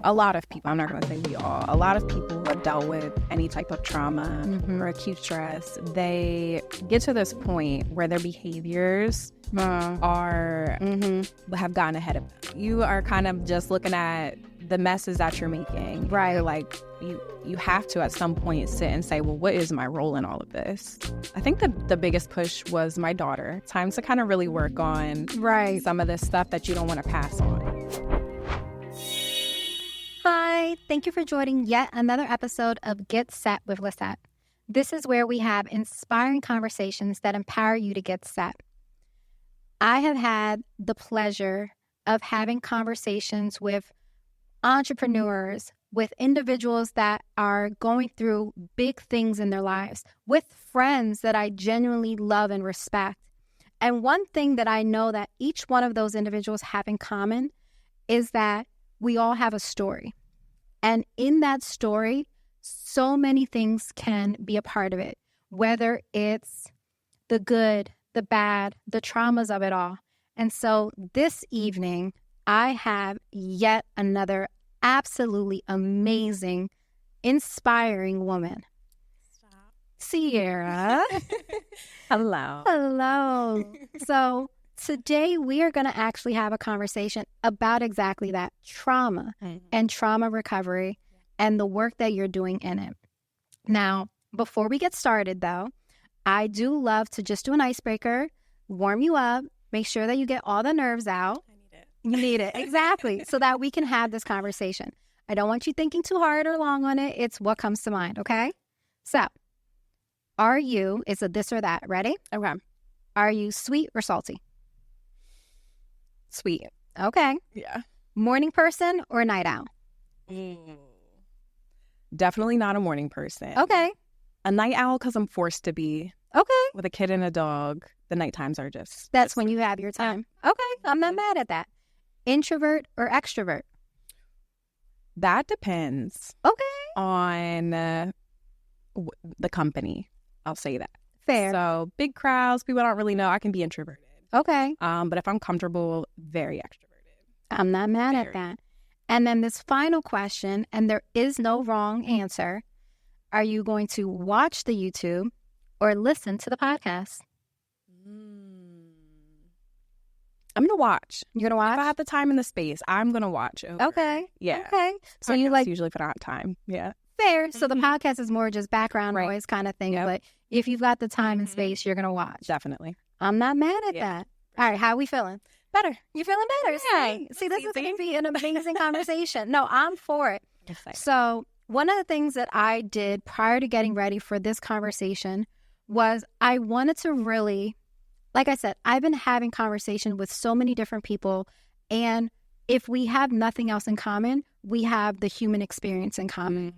a lot of people, I'm not going to say we all, a lot of people who have dealt with any type of trauma or acute stress, they get to this point where their behaviors are have gotten ahead of them. You are kind of just looking at the messes that you're making. Right. You're like, you have to at some point sit and say, well, what is my role in all of this? I think the biggest push was my daughter. Time to kind of really work on some of this stuff that you don't want to pass on. Hi, thank you for joining yet another episode of Get Set with Lissette. This is where we have inspiring conversations that empower you to get set. I have had the pleasure of having conversations with entrepreneurs, with individuals that are going through big things in their lives, with friends that I genuinely love and respect. And one thing that I know that each one of those individuals have in common is that we all have a story. And in that story, so many things can be a part of it, whether it's the good, the bad, the traumas of it all. And so this evening, I have yet another absolutely amazing, inspiring woman. Stop. Sierra. Hello. Hello. So today we are going to actually have a conversation about exactly that, trauma and trauma recovery and the work that you're doing in it. Now, before we get started though, I do love to just do an icebreaker, warm you up, make sure that you get all the nerves out. I need it. You need it. Exactly. So that we can have this conversation. I don't want you thinking too hard or long on it. It's what comes to mind. Okay. So it's a this or that. Ready? Okay. Are you sweet or salty? Sweet. Okay. Yeah. Morning person or night owl? Definitely not a morning person. Okay. A night owl because I'm forced to be. Okay. With a kid and a dog, the night times are just... That's when you have your time. Okay. I'm not mad at that. Introvert or extrovert? That depends. Okay. On the company. I'll say that. Fair. So big crowds, people I don't really know, I can be introverted. Okay. But if I'm comfortable, very extroverted. I'm not mad at that. And then this final question, and there is no wrong answer. Are you going to watch the YouTube or listen to the podcast? I'm going to watch. You're going to watch? If I have the time and the space, I'm going to watch. Okay. Yeah. Okay. So Podcasts you like... usually if I don't have time. Yeah. Fair. So the podcast is more just background noise kind of thing. Yep. But if you've got the time and space, you're going to watch. Definitely. I'm not mad at that. All right. How are we feeling? Better. You feeling better? Yeah. See, this is going to be an amazing conversation. No, I'm for it. Excited. So one of the things that I did prior to getting ready for this conversation was I wanted to really, like I said, I've been having conversation with so many different people. And if we have nothing else in common, we have the human experience in common.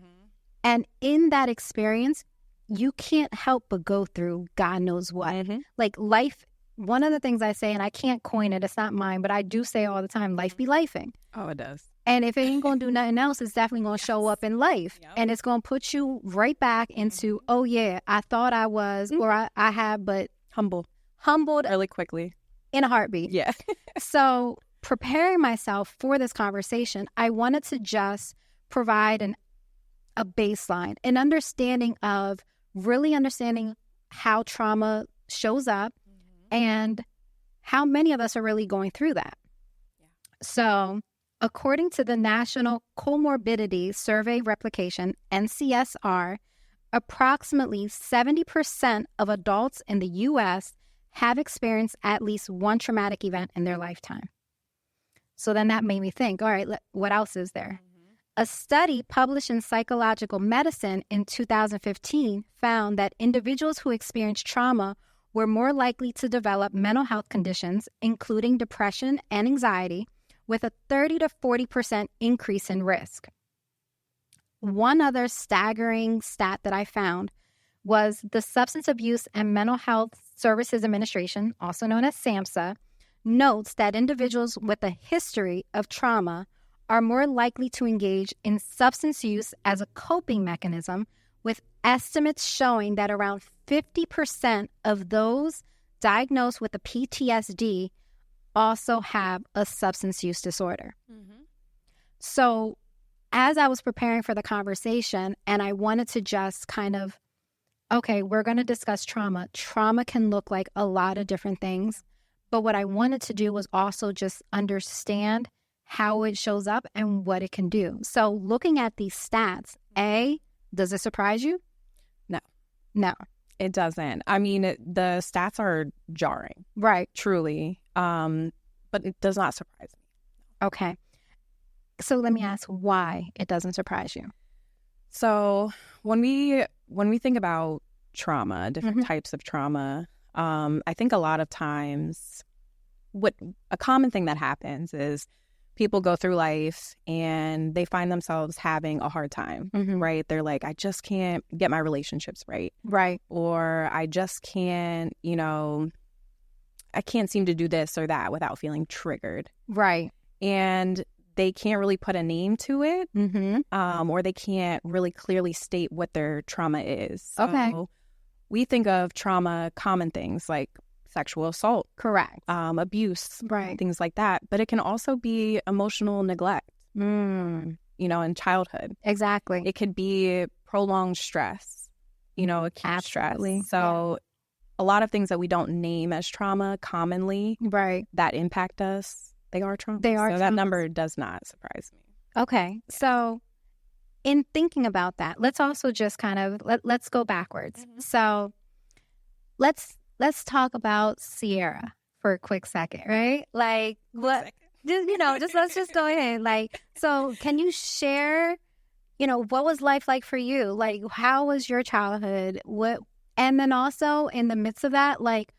And in that experience, you can't help but go through God knows what. Like life, one of the things I say, and I can't coin it, it's not mine, but I do say all the time, life be lifing. Oh, it does. And if it ain't going to do nothing else, it's definitely going to show up in life. Yep. And it's going to put you right back into, oh yeah, I thought I was, or I have, but Humbled really quickly. In a heartbeat. Yeah. So preparing myself for this conversation, I wanted to just provide a baseline, an understanding of really understanding how trauma shows up and how many of us are really going through that. Yeah. So according to the National Comorbidity Survey Replication, NCSR, approximately 70% of adults in the U.S. have experienced at least one traumatic event in their lifetime. So then that made me think, all right, what else is there? A study published in Psychological Medicine in 2015 found that individuals who experienced trauma were more likely to develop mental health conditions, including depression and anxiety, with a 30 to 40% increase in risk. One other staggering stat that I found was the Substance Abuse and Mental Health Services Administration, also known as SAMHSA, notes that individuals with a history of trauma are more likely to engage in substance use as a coping mechanism, with estimates showing that around 50% of those diagnosed with a PTSD also have a substance use disorder. So as I was preparing for the conversation and I wanted to just kind of, okay, we're going to discuss trauma. Trauma can look like a lot of different things. But what I wanted to do was also just understand how it shows up and what it can do. So looking at these stats, does it surprise you? No. It doesn't. I mean, the stats are jarring. Right. Truly. But it does not surprise me. Okay. So let me ask why it doesn't surprise you. So when we think about trauma, different types of trauma, I think a lot of times a common thing that happens is people go through life and they find themselves having a hard time, right? They're like, I just can't get my relationships right. Right. Or I just can't, I can't seem to do this or that without feeling triggered. Right. And they can't really put a name to it, or they can't really clearly state what their trauma is. So okay. We think of trauma, common things like sexual assault. Correct. Abuse. Right. Things like that. But it can also be emotional neglect, in childhood. Exactly. It could be prolonged stress, acute Absolutely. stress. So a lot of things that we don't name as trauma commonly that impact us, they are trauma. So that number does not surprise me. Okay. Yeah. So in thinking about that, let's also just kind of, let's go backwards. So let's talk about Sierra for a quick second, right? Like what, let's just go ahead. Like, so can you share, what was life like for you? Like, how was your childhood? And then also in the midst of that, like,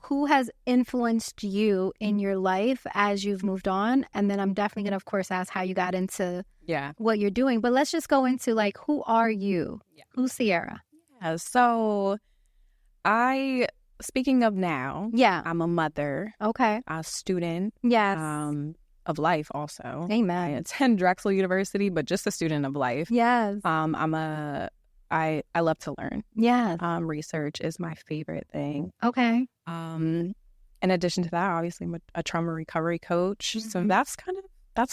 who has influenced you in your life as you've moved on? And then I'm definitely going to, of course, ask how you got into what you're doing. But let's just go into, like, who are you? Yeah. Who's Sierra? Yeah, so speaking of now, I'm a mother. Okay. A student. Yes. Of life also. Amen. I attend Drexel University, but just a student of life. Yes. I love to learn. Yes. Research is my favorite thing. Okay. In addition to that, obviously I'm a trauma recovery coach. So that's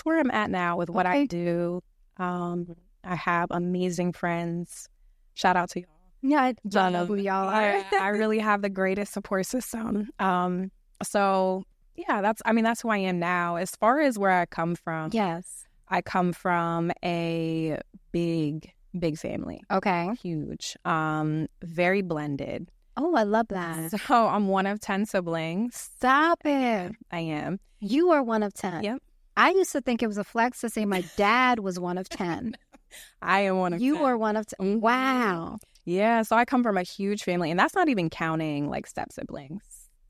where I'm at now with what I do. I have amazing friends. Shout out to y'all. Yeah, I know who y'all are. I really have the greatest support system. So yeah, that's who I am now. As far as where I come from, yes, I come from a big family. Okay, huge, very blended. Oh, I love that. So I'm one of 10 siblings. Stop it. I am. You are one of 10. Yep. I used to think it was a flex to say my dad was one of 10. I am one of 10. You are one of 10. Wow. Yeah, so I come from a huge family, and that's not even counting like step siblings.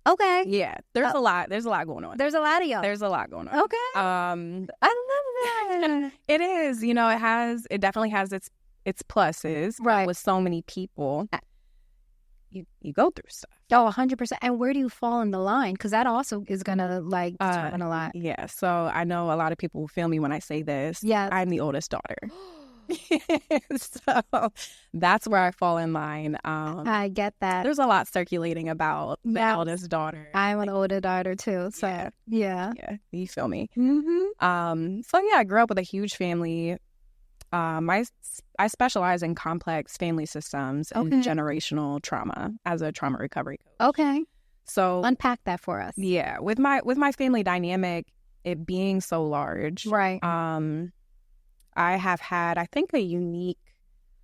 Okay. Yeah, there's a lot going on. There's a lot of y'all. There's a lot going on. Okay. I love that. It is. It definitely has its pluses. Right. With so many people, you go through stuff. Oh, 100%. And where do you fall in the line? Because that also is going to determine a lot. Yeah. So I know a lot of people will feel me when I say this. Yes. I'm the oldest daughter. So that's where I fall in line. I get that. There's a lot circulating about the eldest daughter. I'm an older daughter too. So yeah. You feel me? Mm-hmm. So yeah, I grew up with a huge family. I specialize in complex family systems and generational trauma as a trauma recovery coach. Okay. So unpack that for us. Yeah, with my family dynamic, it being so large, right? I have had, I think, a unique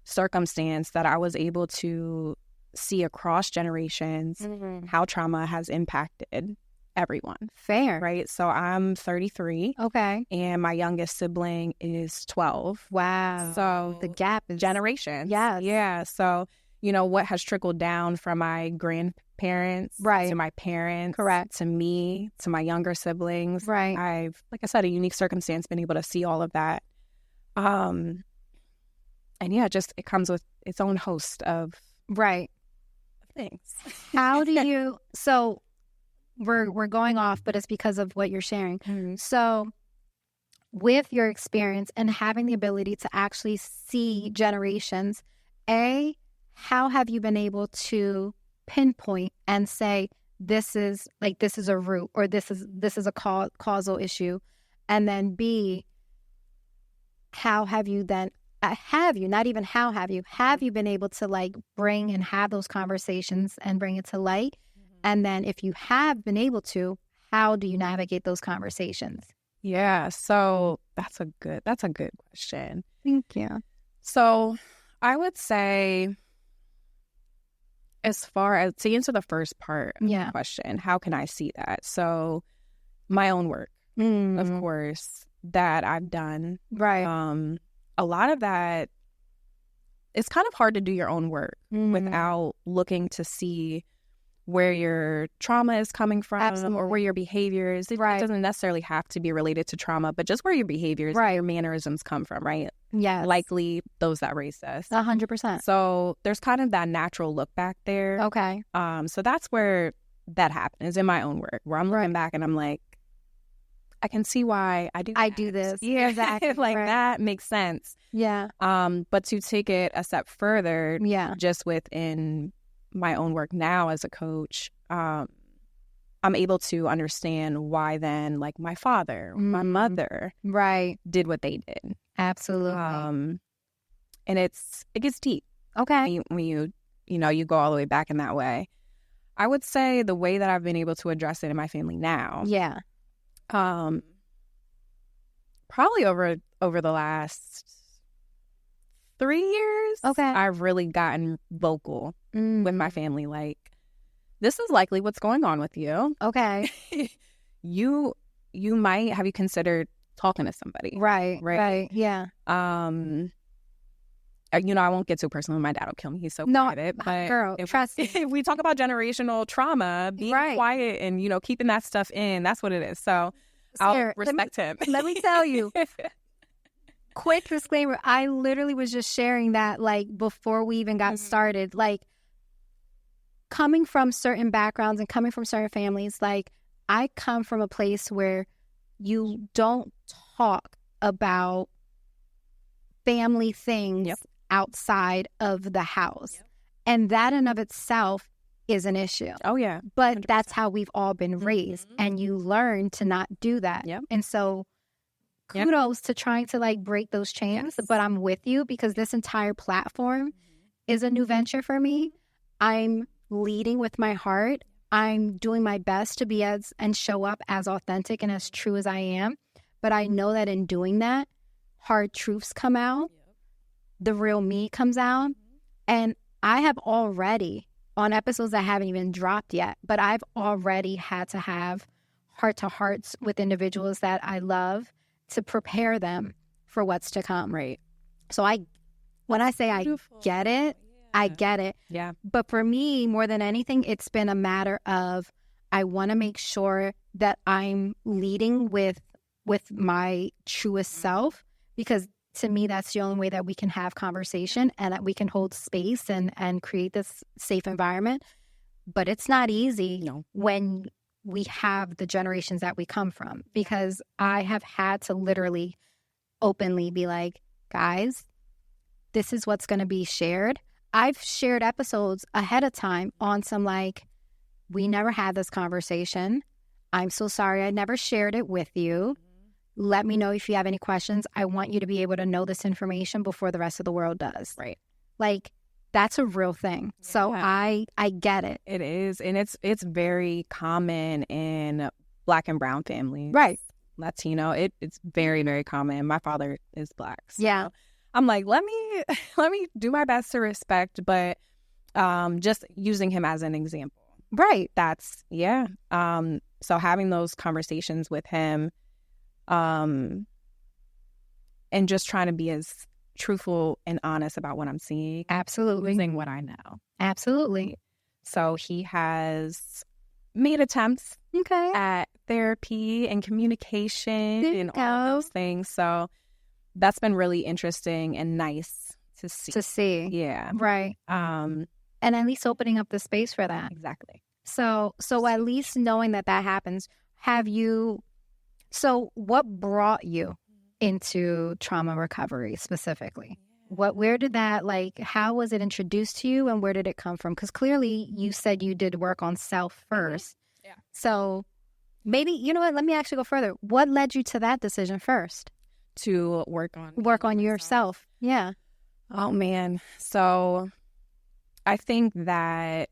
circumstance that I was able to see across generations how trauma has impacted everyone. Fair. Right? So I'm 33. Okay. And my youngest sibling is 12. Wow. So the gap is generations. Yes. Yeah. So, what has trickled down from my grandparents to my parents, correct, to me, to my younger siblings. Right. I've, like I said, a unique circumstance, been able to see all of that. And yeah, just it comes with its own host of things. How do you so we're going off, but it's because of what you're sharing. Mm-hmm. So with your experience and having the ability to actually see generations, how have you been able to pinpoint and say this is a root, or this is a causal issue, and then B, how have you then, have you, not even how have you been able to like bring and have those conversations and bring it to light? And then if you have been able to, how do you navigate those conversations? Yeah, so that's a good question. Thank you. So I would say, as far as to answer the first part of the question, how can I see that? So my own work, of course, that I've done. Right. A lot of that, it's kind of hard to do your own work without looking to see where your trauma is coming from or where your behaviors. It doesn't necessarily have to be related to trauma, but just where your behaviors, your mannerisms come from, right? Yes. Likely those that raised us. 100%. So there's kind of that natural look back there. Okay. So that's where that happens in my own work, where I'm looking back and I'm like, I can see why I do this. Yeah, exactly. That makes sense. Yeah. But to take it a step further, just within my own work now as a coach, I'm able to understand why then, like, my father, my mother, did what they did. Absolutely. And it gets deep. Okay. When you go all the way back in that way. I would say the way that I've been able to address it in my family now. Yeah. Probably over the last 3 years. Okay. I've really gotten vocal with my family. Like, this is likely what's going on with you. Okay. You might have you considered talking to somebody. Right. Yeah. I won't get too personal. My dad will kill me. He's so private. But girl, trust me. If we talk about generational trauma, being quiet and, keeping that stuff in, that's what it is. So I'll respect him. Let me tell you. Quick disclaimer. I literally was just sharing that, like, before we even got started. Like, coming from certain backgrounds and coming from certain families, like, I come from a place where you don't talk about family things outside of the house. And that in of itself is an issue. Oh, yeah. But 100%. That's how we've all been raised. And you learn to not do that. And so kudos to trying to, like, break those chains. But I'm with you because this entire platform is a new venture for me. I'm leading with my heart. I'm doing my best to be and show up as authentic and as true as I am. But I know that in doing that, hard truths come out. The real me comes out. And I have already, on episodes that haven't even dropped yet, but I've already had to have heart-to-hearts with individuals that I love to prepare them for what's to come. Right. So when I say I get it, I get it. Yeah. But for me, more than anything, it's been a matter of I want to make sure that I'm leading with my truest self, because to me, that's the only way that we can have conversation and that we can hold space and create this safe environment. But it's not easy when we have the generations that we come from, because I have had to literally openly be like, guys, this is what's going to be shared. I've shared episodes ahead of time on some, like, we never had this conversation. I'm so sorry I never shared it with you. Let me know if you have any questions. I want you to be able to know this information before the rest of the world does. Right. Like, that's a real thing. So I get it. It is. And it's very common in Black and brown families. Right. Latino. It's very, very common. My father is Black. So yeah. I'm like, let me do my best to respect, but just using him as an example. Right. That's, so having those conversations with him, and just trying to be as truthful and honest about what I'm seeing. Absolutely. Using what I know. Absolutely. So he has made attempts at therapy and communication and all those things. So that's been really interesting and nice to see. Yeah. Right. And at least opening up the space for that. Exactly. So at least knowing that happens, so what brought you into trauma recovery specifically? Where did that, like, how was it introduced to you and where did it come from? Because clearly you said you did work on self first. Yeah. So maybe, you know what, let me actually go further. What led you to that decision first? to work on yourself. Yeah. Oh man. So I think that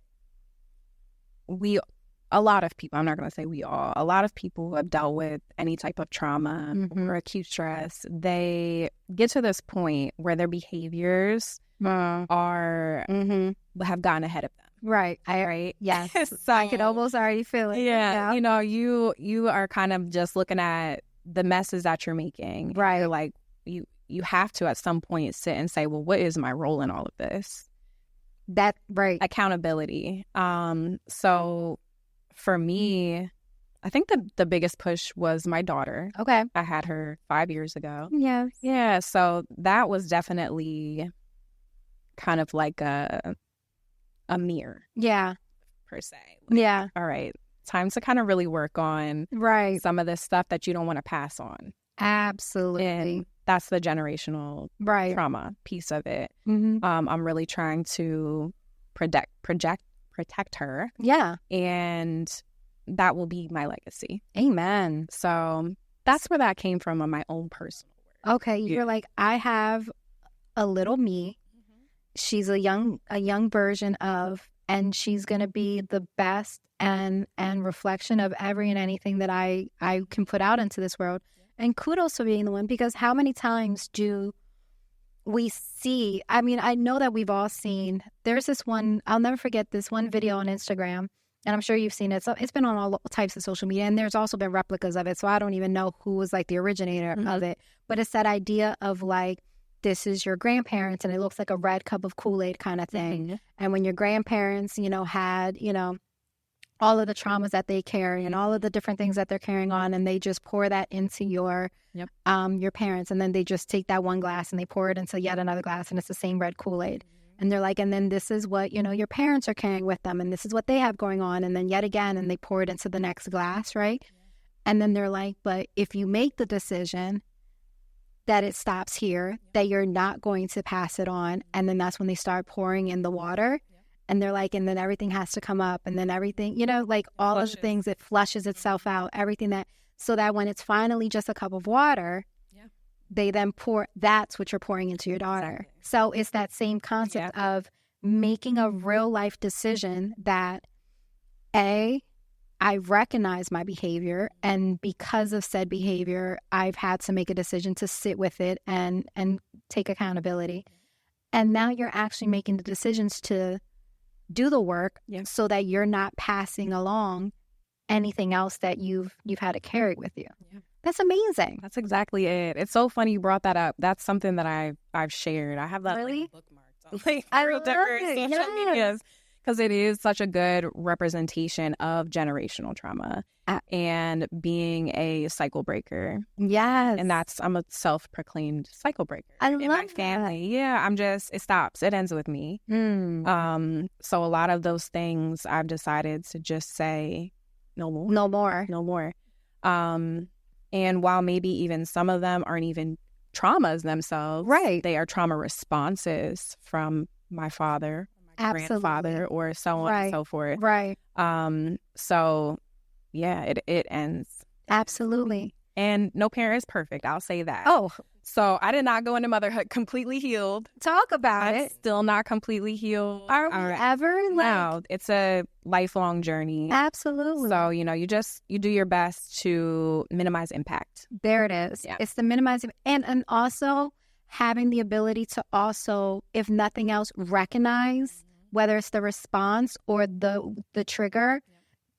a lot of people, I'm not going to say we all, a lot of people who have dealt with any type of trauma or acute stress, they get to this point where their behaviors are have gotten ahead of them. Right. Right. Yes. So I could almost already feel it. Yeah. You know, you are kind of just looking at the messes that you're making. Right. You're like, you have to at some point sit and say, well, what is my role in all of this? That right. Accountability. So for me, I think the biggest push was my daughter. Okay. I had her 5 years ago. Yes. Yeah. So that was definitely kind of like a mirror. Yeah. Per se. Yeah. All right. Time to kind of really work on some of this stuff that you don't want to pass on. Absolutely. And that's the generational trauma piece of it. I'm really trying to protect her. Yeah. And that will be my legacy. Amen. So that's where that came from on my own personal work. Okay. You're like, I have a little me. She's a young version of, and she's going to be the best and reflection of every and anything that I can put out into this world. And kudos for being the one, because how many times do we see, I mean, I know that we've all seen, there's this one, I'll never forget this one video on Instagram, and I'm sure you've seen it. So it's been on all types of social media, and there's also been replicas of it. So I don't even know who was like the originator of it. But it's that idea of like, this is your grandparents, and it looks like a red cup of Kool-Aid kind of thing. And when your grandparents, had, all of the traumas that they carry and all of the different things that they're carrying on, and they just pour that into your parents, and then they just take that one glass and they pour it into yet another glass, and it's the same red Kool-Aid. And they're like, and then this is what, your parents are carrying with them, and this is what they have going on, and then yet again, and they pour it into the next glass, right? And then they're like, but if you make the decision that it stops here, that you're not going to pass it on, and then that's when they start pouring in the water. And they're like, and then everything has to come up, and then everything, like all of the things, it flushes itself out, everything so that when it's finally just a cup of water, they then that's what you're pouring into your daughter. Exactly. So it's that same concept of making a real life decision that, I recognize my behavior, and because of said behavior, I've had to make a decision to sit with it and take accountability. And now you're actually making the decisions to do the work so that you're not passing along anything else that you've had to carry with you. Yeah. That's amazing. That's exactly it. It's so funny you brought that up. That's something that I've shared. I have that bookmarked on several different social medias, because it is such a good representation of generational trauma and being a cycle breaker. Yes. And I'm a self-proclaimed cycle breaker. I love my family. That. Yeah, it stops. It ends with me. So a lot of those things I've decided to just say, no more. No more. No more. And while maybe even some of them aren't even traumas themselves, they are trauma responses from my father, grandfather, or so on and so forth. Right. So yeah, it ends. Absolutely. And no parent is perfect. I'll say that. Oh. So I did not go into motherhood completely healed. Talk about I'm it. Still not completely healed. Are we ever? No, it's a lifelong journey. Absolutely. So, you do your best to minimize impact. There it is. Yeah. It's the minimizing, and also having the ability to also, if nothing else, recognize whether it's the response or the trigger,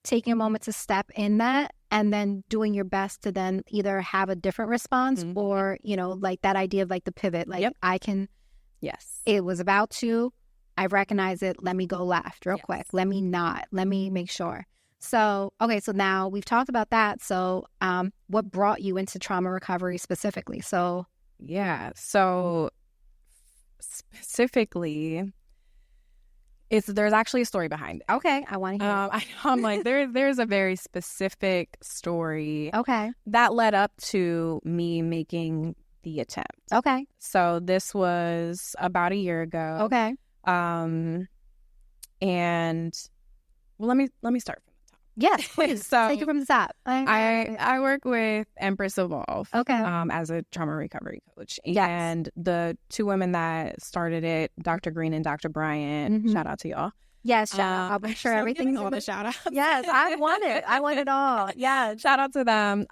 taking a moment to step in that, and then doing your best to then either have a different response or, like that idea of like the pivot, like I can, it was about to, I recognize it. Let me go left real quick. Let me make sure. So, okay. So now we've talked about that. So, what brought you into trauma recovery specifically? So, so specifically, there's actually a story behind it. Okay, I want to hear. I'm like, there's a very specific story. Okay. That led up to me making the attempt. Okay. So this was about a year ago. Okay. And well, let me start from the top. Yes, please. So take it from the top. I work with Empress Evolve, okay, as a trauma recovery coach. Yes. And the two women that started it, Dr. Green and Dr. Bryant, shout out to y'all. Yes, shout out. I'll make sure everything's all the shout outs. Yes, I want it. I want it all. Yeah, shout out to them.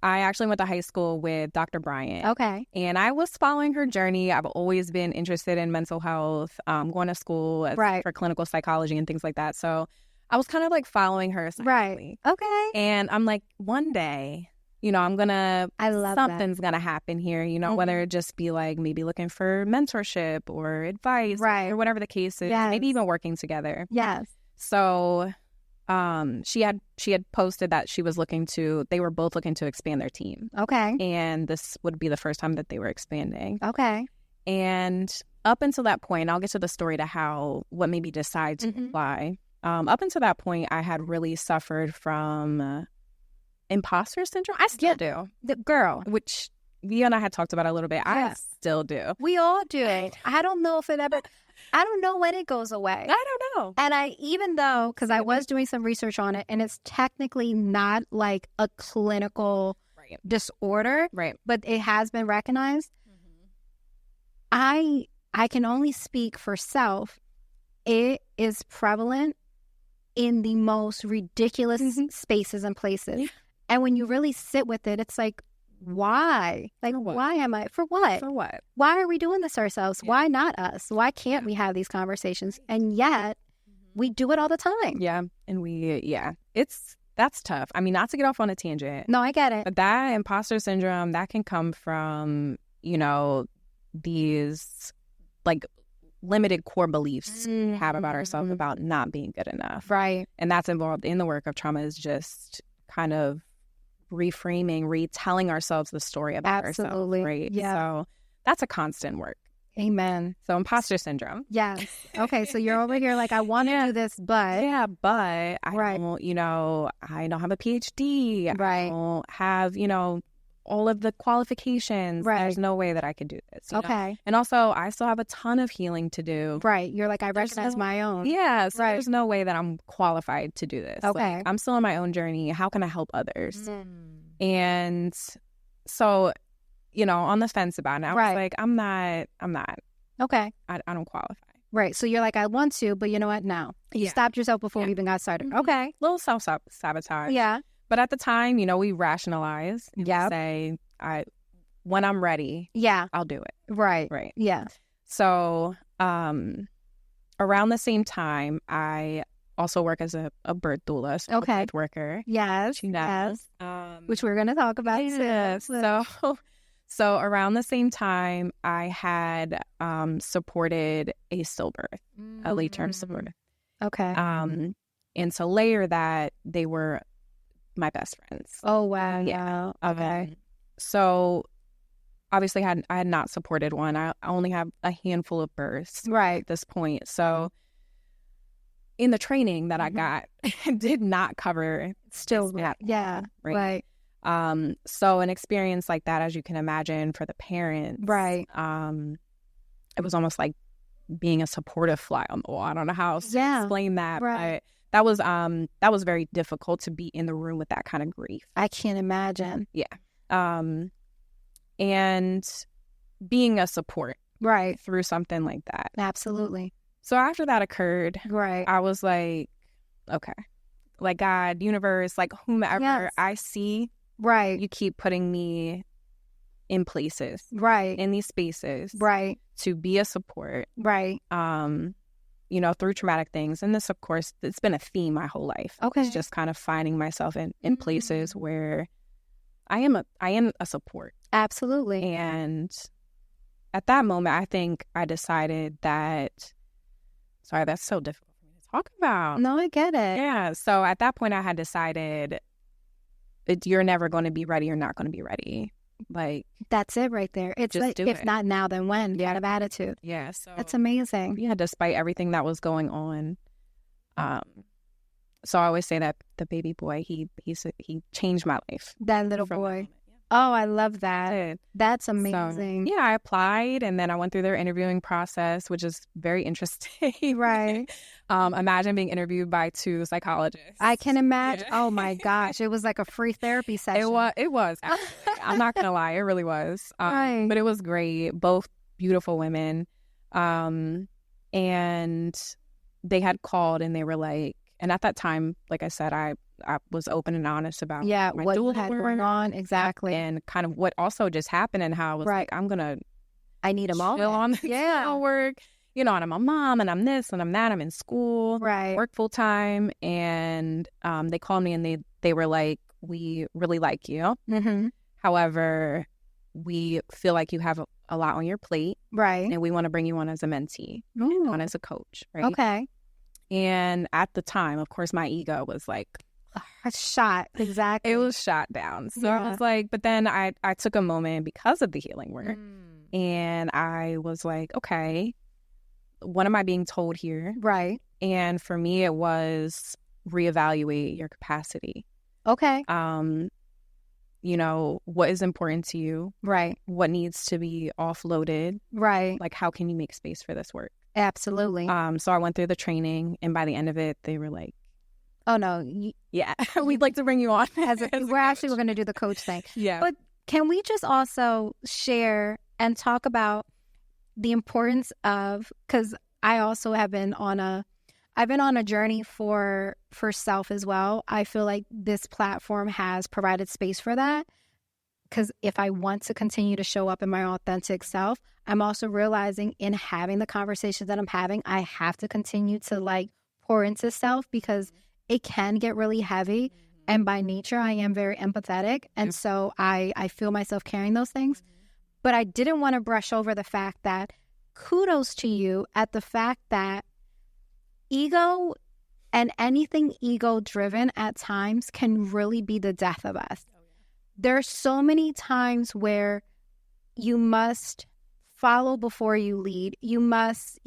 I actually went to high school with Dr. Bryant. Okay. And I was following her journey. I've always been interested in mental health, going to school for clinical psychology and things like that. So I was kind of like following her silently. Right. Okay. And I'm like, one day, something's going to happen here, whether it just be like maybe looking for mentorship or advice or whatever the case is, maybe even working together. Yes. So she had posted that they were both looking to expand their team. Okay. And this would be the first time that they were expanding. Okay. And up until that point, I'll get to the story to what made me decide to apply. Up until that point, I had really suffered from imposter syndrome. I still do. The girl. Which you and I had talked about a little bit. I still do. We all do it. I don't know if it ever... I don't know when it goes away. I don't know. And even though, because I was doing some research on it, and it's technically not like a clinical disorder, but it has been recognized. I can only speak for self. It is prevalent in the most ridiculous spaces and places. Yeah. And when you really sit with it, it's like, why? Like, why am I? For what? For what? Why are we doing this ourselves? Yeah. Why not us? Why can't we have these conversations? And yet, we do it all the time. Yeah. And that's tough. I mean, not to get off on a tangent. No, I get it. But that imposter syndrome, that can come from, these, like, limited core beliefs we have about ourselves about not being good enough. Right. And that's involved in the work of trauma is just kind of reframing, retelling ourselves the story about ourselves, right? Yeah. So that's a constant work. Amen. So imposter syndrome. Yes. Okay. So you're over here like, I want to do this, but I don't, I don't have a PhD. Right. I don't have, all of the qualifications. Right. There's no way that I could do this. Okay. And also, I still have a ton of healing to do. Right. You're like, I recognize my own. Yeah. So there's no way that I'm qualified to do this. Okay. Like, I'm still on my own journey. How can I help others? And so, on the fence about it, I was like, I'm not. Okay. I don't qualify. Right. So you're like, I want to, but you know what? No. You stopped yourself before we even got started. Okay. Little self-sabotage. Yeah. But at the time, we rationalize. Yeah. Say, when I'm ready, I'll do it. Right. Right. Yeah. So around the same time, I also work as a birth doula, so a birth worker. Yes. Yes. Which we're going to talk about too. So around the same time, I had supported a stillbirth, a late-term stillbirth. Okay. And to layer that, they were my best friends. Oh, wow. Yeah. Okay. So obviously I had not supported one. I only have a handful of births at this point. So in the training that I got, it did not cover stillbirth. Yeah. Right. So an experience like that, as you can imagine, for the parents, it was almost like being a supportive fly on the wall. I don't know how else to explain that, but that was very difficult to be in the room with that kind of grief. I can't imagine. Yeah. And being a support through something like that. Absolutely. So after that occurred, I was like, okay, like God, universe, like whomever I see, you keep putting me in places, in these spaces, to be a support, through traumatic things. And this, of course, it's been a theme my whole life. Okay. It's just kind of finding myself in places where I am a support. Absolutely. And at that moment, I think I decided that, sorry, that's so difficult for me to talk about. No, I get it. Yeah. So at that point, I had decided you're never going to be ready. You're not going to be ready. Like, that's it right there. It's like, if not now, then when? Kind of attitude. Yeah. So that's amazing. Yeah. Despite everything that was going on. So I always say that the baby boy, he changed my life. That little boy. Oh, I love that. That's amazing. So, yeah, I applied, and then I went through their interviewing process, which is very interesting. Right. Imagine being interviewed by 2 psychologists. I can imagine. Yeah. Oh my gosh. It was like a free therapy session. It was actually. I'm not gonna lie, it really was. Right. But it was great. Both beautiful women. And they had called, and they were like, and at that time, like I said, I was open and honest about my what you doula had work going on. Exactly. and kind of what also just happened, and how I was like, I need them all. chill on this work. You know, and I'm a mom, and I'm this, and I'm that. I'm in school, work full time, and they called me, and they were like, we really like you. Mm-hmm. However, we feel like you have a lot on your plate, Right. and we want to bring you on as a mentee, Ooh. on as a coach, right? Okay. And at the time, of course, my ego was like, shot. Exactly. it was shot down. So I was like, but then I took a moment because of the healing work, and I was like, okay, what am I being told here? Right. And for me, it was reevaluate your capacity. Okay. You know, what is important to you? Right. What needs to be offloaded? Right. Like, how can you make space for this work? Absolutely. So I went through the training, and by the end of it, they were like, oh no, yeah, we'd like to bring you on. we're going to do the coach thing. Yeah. But can we just also share and talk about the importance of, because I also have been on a journey for self as well. I feel like this platform has provided space for that, because if I want to continue to show up in my authentic self, I'm also realizing in having the conversations that I'm having, I have to continue to like pour into self, because it can get really heavy. And by nature, I am very empathetic. And so I feel myself carrying those things. But I didn't want to brush over the fact that kudos to you at the fact that ego and anything ego driven at times can really be the death of us. There's so many times where you must follow before you lead. You must,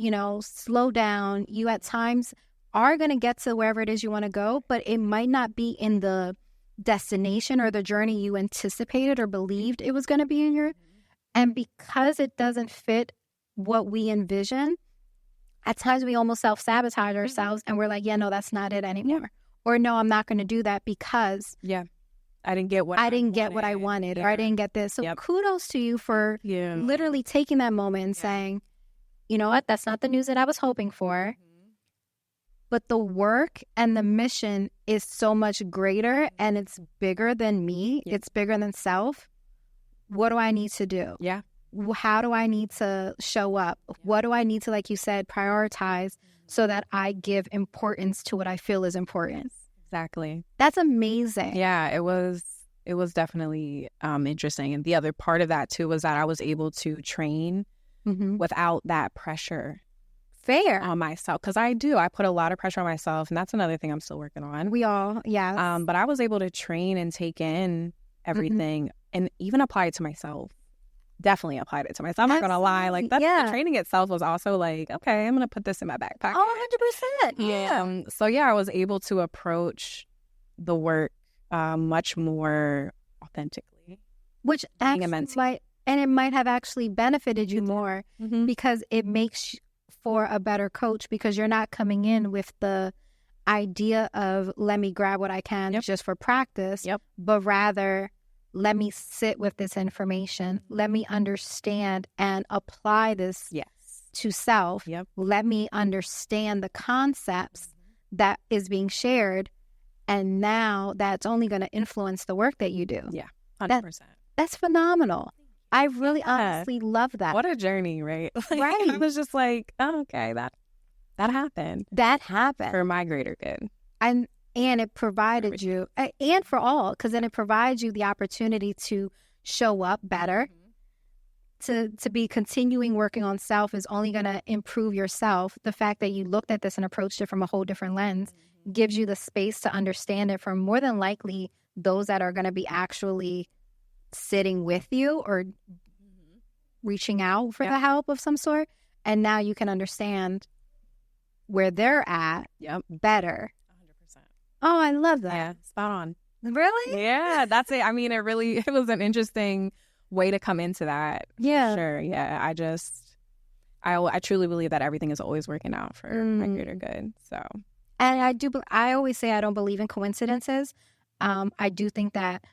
slow down. You at times are going to get to wherever it is you want to go, but it might not be in the destination or the journey you anticipated or believed it was going to be in your. And because it doesn't fit what we envision, at times we almost self-sabotage ourselves, and we're like, yeah, no, that's not it anymore. Or no, I'm not going to do that because I didn't get what I wanted, or I didn't get this. So kudos to you for literally taking that moment and saying, you know what, that's not the news that I was hoping for. But the work and the mission is so much greater, and it's bigger than me. It's bigger than self. What do I need to do? Yeah. How do I need to show up? What do I need to, like you said, prioritize so that I give importance to what I feel is important? Exactly. That's amazing. Yeah, it was definitely interesting. And the other part of that too was that I was able to train without that pressure. Fair. On myself, because I put a lot of pressure on myself, and that's another thing I'm still working on. We all, yeah. But I was able to train and take in everything and even apply it to myself. Definitely applied it to myself. I'm not going to lie. Like, the training itself was also like, okay, I'm going to put this in my backpack. Oh, 100%. Yeah. So, I was able to approach the work much more authentically. Which actually might have actually benefited you more because it makes for a better coach, because you're not coming in with the idea of let me grab what I can just for practice, but rather let me sit with this information. Let me understand and apply this to self. Let me understand the concepts that is being shared. And now that's only going to influence the work that you do. Yeah, 100%. That's phenomenal. I really honestly love that. What a journey, right? Right. I was just like, oh, okay, that happened. That happened. For my greater good. And it provided you, and for all, because then it provides you the opportunity to show up better. To be continuing working on self is only going to improve yourself. The fact that you looked at this and approached it from a whole different lens gives you the space to understand it from more than likely those that are going to be actually sitting with you or reaching out for the help of some sort. And now you can understand where they're at better. 100%. Oh, I love that. Yeah, spot on. Really? Yeah, that's it. I mean, it was an interesting way to come into that. Yeah. Sure. Yeah. I truly believe that everything is always working out for my greater good. So. And I always say I don't believe in coincidences. I do think that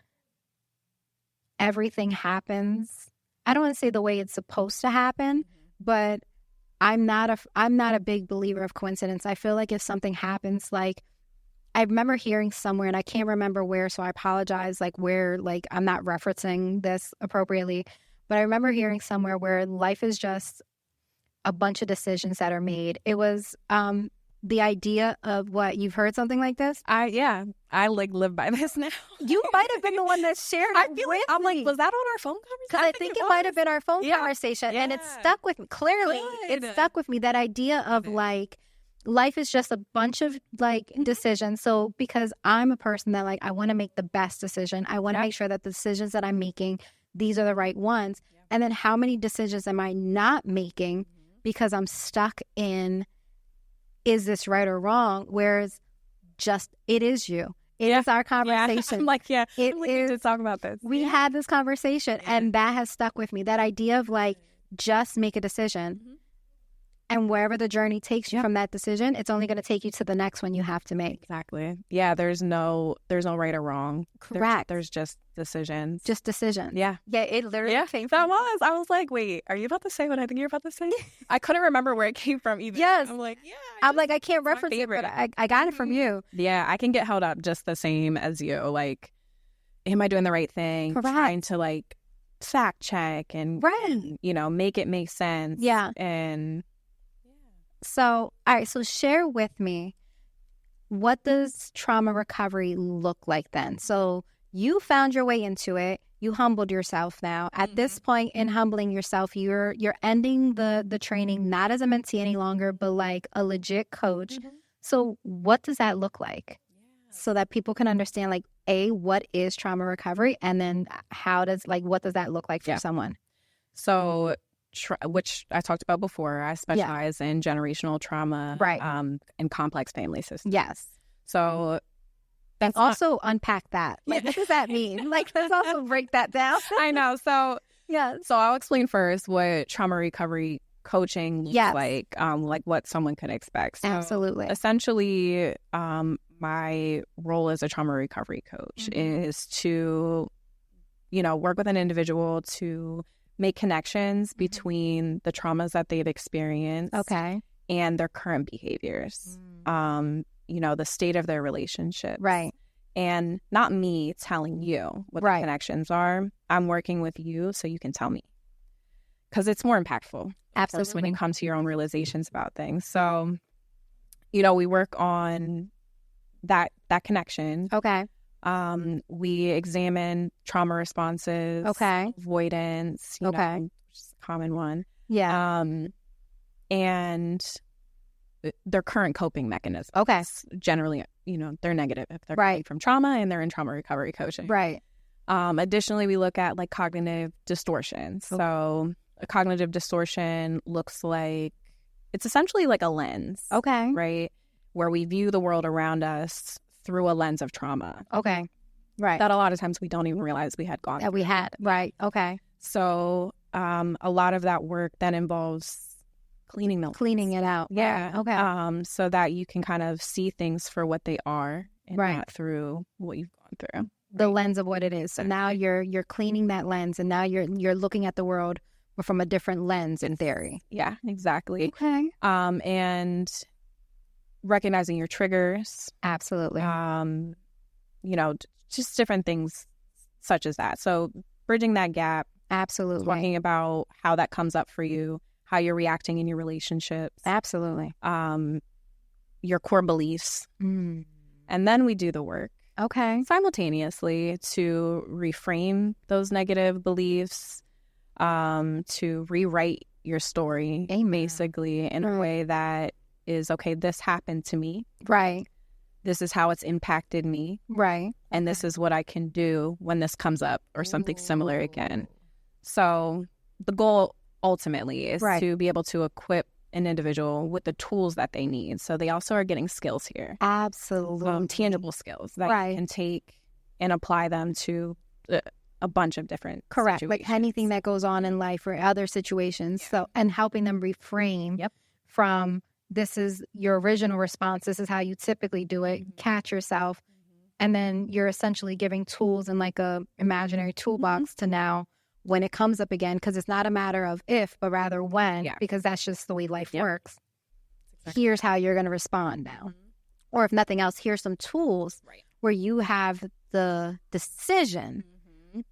everything happens. I don't want to say the way it's supposed to happen, but I'm not a big believer of coincidence. I feel like if something happens, like I remember hearing somewhere, and I can't remember where, so I apologize, like where, like I'm not referencing this appropriately, but I remember hearing somewhere where life is just a bunch of decisions that are made. It was the idea of what you've heard something like this. I like live by this now. You might have been the one that shared it. I feel like I'm like, was that on our phone conversation? Because I think it might have been our phone conversation, and it stuck with me. Clearly, it stuck with me. That idea of like life is just a bunch of like decisions. So because I'm a person that like I want to make the best decision, I want to make sure that the decisions that I'm making, these are the right ones. And then how many decisions am I not making because I'm stuck in, is this right or wrong? Whereas just, it is you. It is our conversation. I'm like, it is to talk about this. We had this conversation and that has stuck with me. That idea of like, just make a decision. And wherever the journey takes you from that decision, it's only going to take you to the next one you have to make. Exactly. Yeah, there's no right or wrong. Correct. There's just decisions. Just decisions. Yeah. Yeah, it literally came from... that I was like, wait, are you about to say what I think you're about to say? I couldn't remember where it came from either. Yes. I'm like, I can't reference it, but I got it from you. Yeah, I can get held up just the same as you. Like, am I doing the right thing? Correct. Trying to like fact check and, you know, make it make sense. Yeah. And... So, all right, so share with me, what does trauma recovery look like then? So you found your way into it. You humbled yourself now. At this point in humbling yourself, you're ending the training, not as a mentee any longer, but like a legit coach. So what does that look like? So that people can understand, like, A, what is trauma recovery? And then what does that look like for someone? So... which I talked about before, I specialize in generational trauma, and complex family systems. Yes. So that's also unpack that. Like, what does that mean? Like, let's also break that down. I know. So So I'll explain first what trauma recovery coaching looks like what someone could expect. So absolutely. Essentially, my role as a trauma recovery coach is to, work with an individual to make connections between the traumas that they've experienced and their current behaviors, the state of their relationship. Right. And not me telling you what the connections are. I'm working with you so you can tell me. Because it's more impactful. Absolutely. When you come to your own realizations about things. So, we work on that connection. Okay. We examine trauma responses, avoidance, which is a common one. Yeah. And their current coping mechanisms. Okay. Generally, they're negative if they're coming from trauma and they're in trauma recovery coaching. Right. Additionally, we look at like cognitive distortions. Okay. So a cognitive distortion looks like, it's essentially like a lens. Okay. Right? Where we view the world around us through a lens of trauma. Okay. Right. That a lot of times we don't even realize we had gone through. That we had. Right. Okay. So a lot of that work then involves cleaning it out. Yeah. Okay. So that you can kind of see things for what they are and not through what you've gone through. The lens of what it is. So now you're cleaning that lens, and now you're looking at the world from a different lens in theory. Yeah, exactly. Okay. And recognizing your triggers. Absolutely. Just different things such as that. So bridging that gap. Absolutely. Talking about how that comes up for you, how you're reacting in your relationships. Absolutely. Your core beliefs. And then we do the work. Okay. Simultaneously to reframe those negative beliefs, to rewrite your story, basically, in a way that is, okay, this happened to me. Right. This is how it's impacted me. Right. And this is what I can do when this comes up or something similar again. So the goal ultimately is to be able to equip an individual with the tools that they need. So they also are getting skills here. Absolutely. Tangible skills that you can take and apply them to a bunch of different Correct. situations. Like anything that goes on in life or other situations. Yeah. So, and helping them reframe from this is your original response. This is how you typically do it. Catch yourself. And then you're essentially giving tools in like a imaginary toolbox to now when it comes up again, because it's not a matter of if, but rather when, because that's just the way life works. Exactly. Here's how you're going to respond now. Or if nothing else, here's some tools where you have the decision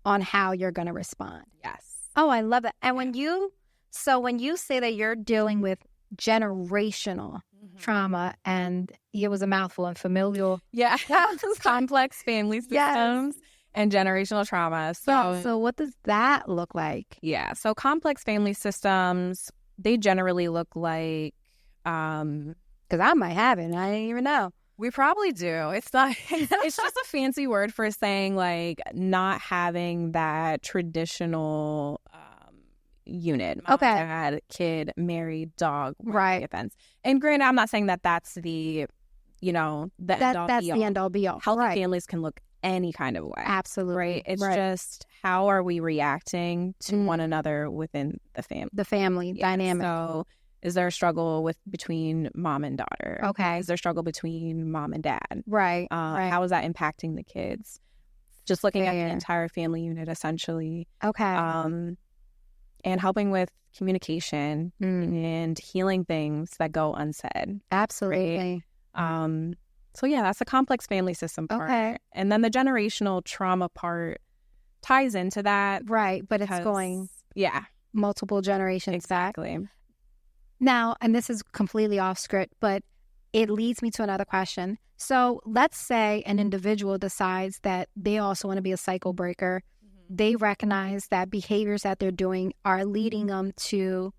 on how you're going to respond. Yes. Oh, I love it. And when you say that you're dealing with generational trauma, and it was a mouthful, and familial. Yeah. Complex family systems and generational trauma. So what does that look like? Yeah. So complex family systems, they generally look like, because I might have it and I didn't even know. We probably do. It's not, it's just a fancy word for saying like not having that traditional unit. Mom, dad, kid, married, dog, offense. And granted, I'm not saying that that's the, the end all that's the end all be all. Healthy families can look any kind of way. Absolutely. Right? It's just how are we reacting to one another within the family? The family dynamic. So is there a struggle between mom and daughter? Okay. Is there a struggle between mom and dad? Right. How is that impacting the kids? Just looking at the entire family unit, essentially. Okay. And helping with communication and healing things that go unsaid. Absolutely. Right? So yeah, that's a complex family system part. Okay. And then the generational trauma part ties into that. Right, but it's going multiple generations back. Now, and this is completely off script, but it leads me to another question. So let's say an individual decides that they also want to be a cycle breaker. They recognize that behaviors that they're doing are leading them to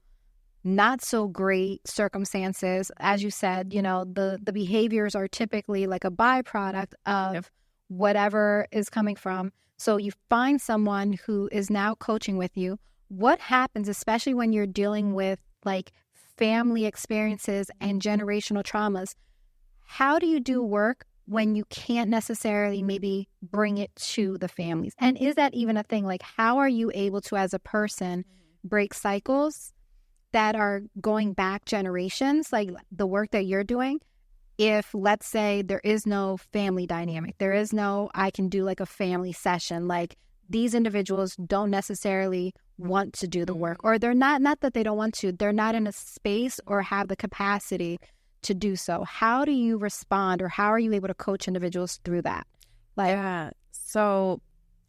not so great circumstances. As you said, the behaviors are typically like a byproduct of whatever is coming from. So you find someone who is now coaching with you. What happens, especially when you're dealing with like family experiences and generational traumas? How do you do work when you can't necessarily maybe bring it to the families? And is that even a thing? Like, how are you able to, as a person, break cycles that are going back generations, like the work that you're doing? If, let's say, there is no family dynamic, there is no, I can do like a family session, like these individuals don't necessarily want to do the work, or they're not that they don't want to, they're not in a space or have the capacity to do so. How do you respond, or how are you able to coach individuals through that? So,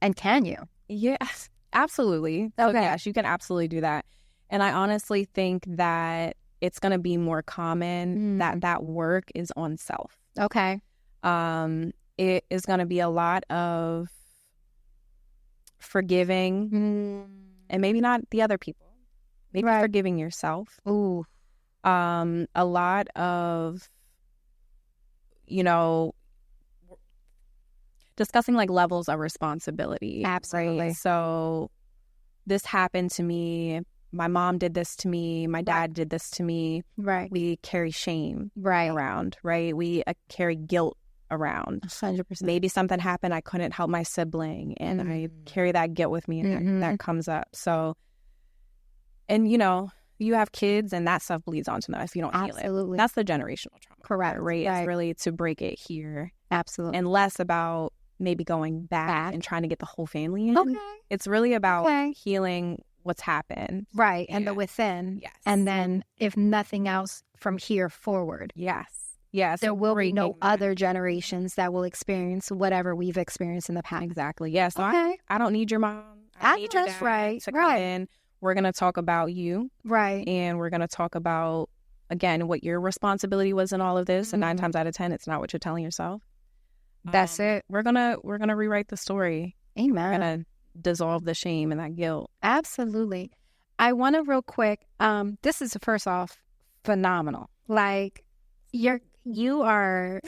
and can you? Yes, absolutely. So yes, you can absolutely do that. And I honestly think that it's going to be more common that work is on self. Okay. It is going to be a lot of forgiving and maybe not the other people. Maybe forgiving yourself. Ooh. A lot of, discussing like levels of responsibility. Absolutely. Right? So this happened to me. My mom did this to me. My dad did this to me. Right. We carry shame around, right? We carry guilt around. 100%. Maybe something happened. I couldn't help my sibling, and I carry that guilt with me, and that comes up. So, and you have kids, and that stuff bleeds onto them if you don't heal it. That's the generational trauma. Correct. Right? It's really to break it here. Absolutely. And less about maybe going back and trying to get the whole family in. Okay. It's really about healing what's happened. Right. And the within. Yes. And then if nothing else from here forward. Yes. Yes. There will be no other generations that will experience whatever we've experienced in the past. Exactly. Yes. So I don't need your mom. I need your dad to come in. We're going to talk about you. Right. And we're going to talk about, again, what your responsibility was in all of this. And 9 times out of 10, it's not what you're telling yourself. That's it. We're gonna rewrite the story. Amen. We're gonna dissolve the shame and that guilt. Absolutely. I want to real quick. This is first off phenomenal. Like you are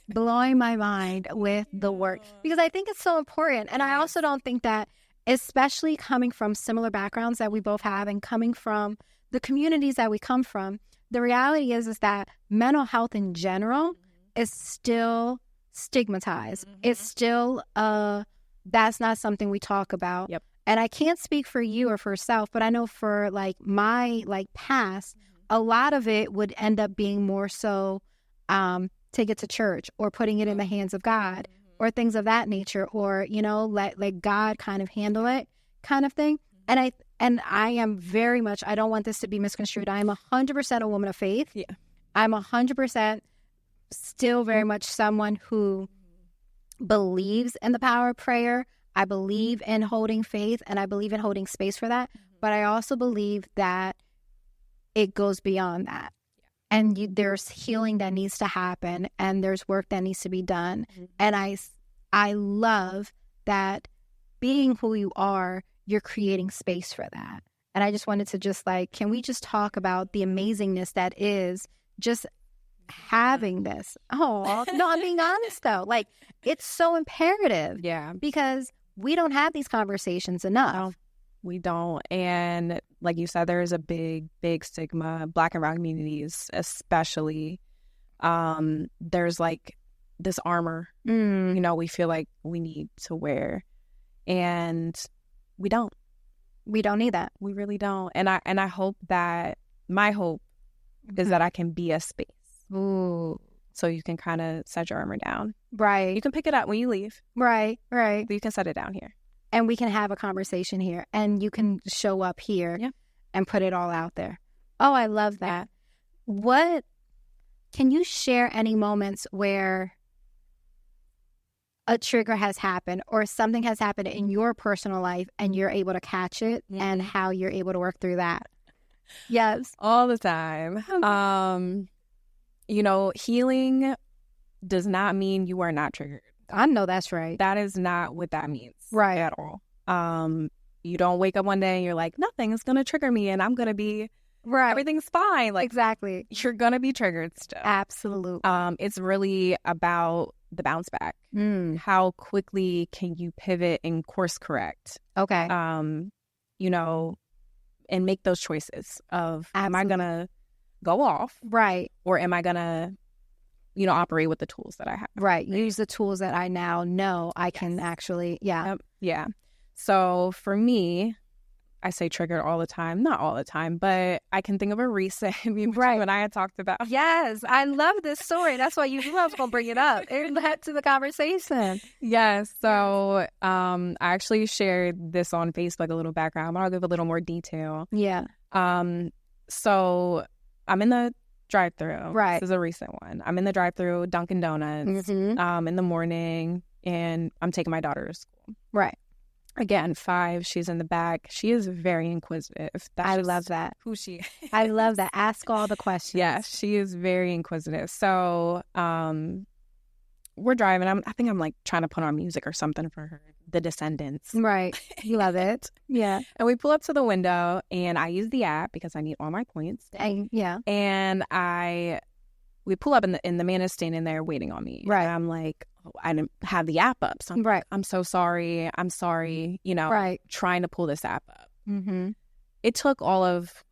blowing my mind with the work, because I think it's so important. And I also don't think that, especially coming from similar backgrounds that we both have and coming from the communities that we come from, the reality is that mental health in general is still stigmatized. It's still that's not something we talk about. Yep. And I can't speak for you or for yourself, but I know for like my like past, a lot of it would end up being more so take it to church or putting it in the hands of God or things of that nature, or, you know, let God kind of handle it kind of thing. And I am very much, I don't want this to be misconstrued. I am 100% a woman of faith. Yeah. I'm 100% still very much someone who believes in the power of prayer. I believe in holding faith, and I believe in holding space for that. But I also believe that it goes beyond that. And there's healing that needs to happen, and there's work that needs to be done. And I love that being who you are, you're creating space for that. And I just wanted to just like, can we just talk about the amazingness that is just having this? Oh, no, I'm being honest though. Like, it's so imperative. Yeah. Because we don't have these conversations enough. No, we don't. And like you said, there is a big, big stigma, Black and brown communities especially. There's like this armor, you know, we feel like we need to wear. And we don't. We don't need that. We really don't. And I hope that, my hope is that I can be a space. Ooh. So you can kind of set your armor down. Right. You can pick it up when you leave. Right. But you can set it down here. And we can have a conversation here. And you can show up here and put it all out there. Oh, I love that. What, can you share any moments where a trigger has happened or something has happened in your personal life and you're able to catch it and how you're able to work through that? Yes. All the time. You know, healing does not mean you are not triggered. I know that's right. That is not what that means. Right. At all. You don't wake up one day and you're like, nothing is going to trigger me and I'm going to be, everything's fine. Like, exactly. You're going to be triggered still. Absolutely. It's really about the bounce back. How quickly can you pivot and course correct? Okay. You know, and make those choices of, am I going to go off? Right. Or am I going to, you know, operate with the tools that I have? Right. Use the tools that I now know I can actually, yeah. So for me, I say triggered all the time. Not all the time, but I can think of a recent right. when I had talked about. Yes. I love this story. That's why you knew I was going to bring it up. It led to the conversation. Yes. So I actually shared this on Facebook, a little background, but I'll give a little more detail. Yeah. So I'm in the drive-thru. Right. This is a recent one. I'm in the drive-thru, Dunkin' Donuts, in the morning, and I'm taking my daughter to school. Right. Again, 5, she's in the back. She is very inquisitive. I love that. Who she is. I love that. Ask all the questions. Yes, she is very inquisitive. So we're driving. I think I'm like trying to put on music or something for her. The Descendants. Right. You love it. Yeah. And we pull up to the window and I use the app because I need all my points. And we pull up and the man is standing there waiting on me. Right. And I'm like, oh, I didn't have the app up. So I'm like, I'm so sorry. I'm sorry. You know, trying to pull this app up. It took all of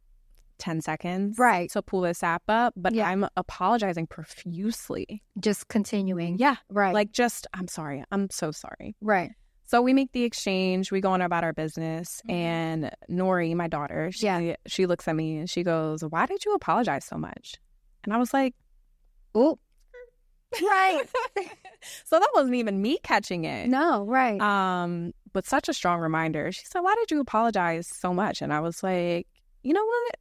10 seconds to pull this app up, but I'm apologizing profusely. Just continuing. Yeah. Right. Like just, I'm sorry. I'm so sorry. Right. So we make the exchange. We go on about our business. And Nori, my daughter, she looks at me and she goes, why did you apologize so much? And I was like, oh, right. So that wasn't even me catching it. No, right. But such a strong reminder. She said, why did you apologize so much? And I was like, you know what?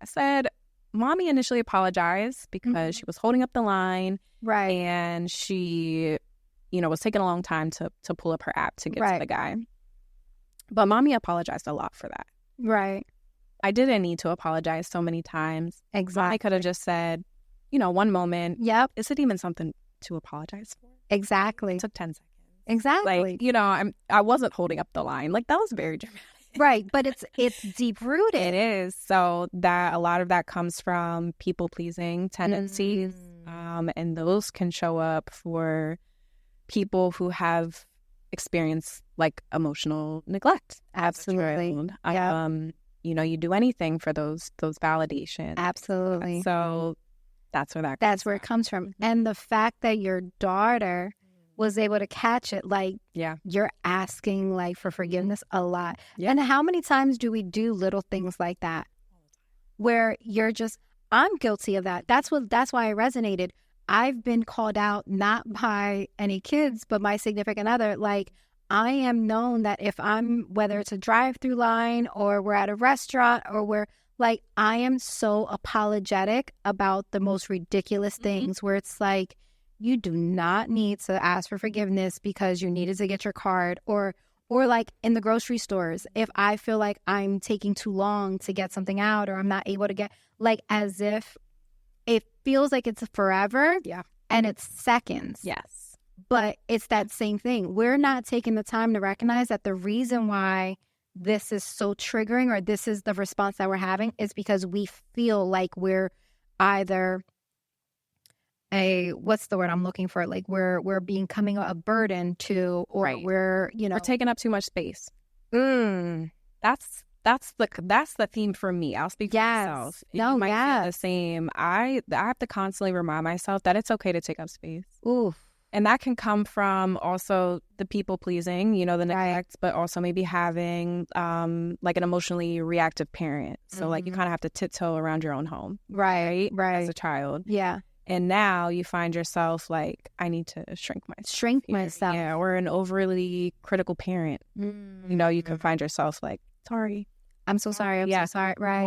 I said, Mommy initially apologized because she was holding up the line. Right. And she, you know, was taking a long time to pull up her app to get to the guy. But Mommy apologized a lot for that. Right. I didn't need to apologize so many times. Exactly. I could have just said, you know, one moment. Yep. Is it even something to apologize for? Exactly. It took 10 seconds. Exactly. Like, you know, I wasn't holding up the line. Like, that was very dramatic. Right. But it's deep rooted. It is. So that a lot of that comes from people pleasing tendencies. And those can show up for people who have experienced like emotional neglect. Absolutely. You know, you do anything for those validations. Absolutely. So That's where That's where it comes from. And the fact that your daughter was able to catch it, like, you're asking, like, for forgiveness a lot. Yeah. And how many times do we do little things like that where you're just, I'm guilty of that. That's why I resonated. I've been called out not by any kids, but my significant other. Like, I am known that if I'm, whether it's a drive-through line or we're at a restaurant or we're, like, I am so apologetic about the most ridiculous things where it's like, you do not need to ask for forgiveness because you needed to get your card, or like in the grocery stores, if I feel like I'm taking too long to get something out or I'm not able to get, like, as if it feels like it's forever and it's seconds. Yes. But it's that same thing. We're not taking the time to recognize that the reason why this is so triggering or this is the response that we're having is because we feel like we're either what's the word I'm looking for? Like we're becoming a burden to, or we're taking up too much space. That's the theme for me. I'll speak for myself. You might feel the same. I have to constantly remind myself that it's okay to take up space. Oof. And that can come from also the people pleasing, the neglect, but also maybe having like an emotionally reactive parent. So like you kind of have to tiptoe around your own home. Right. As a child. Yeah. And now you find yourself like, I need to shrink myself. Yeah, or an overly critical parent. You can find yourself like, sorry. I'm so sorry. I'm so sorry. Right.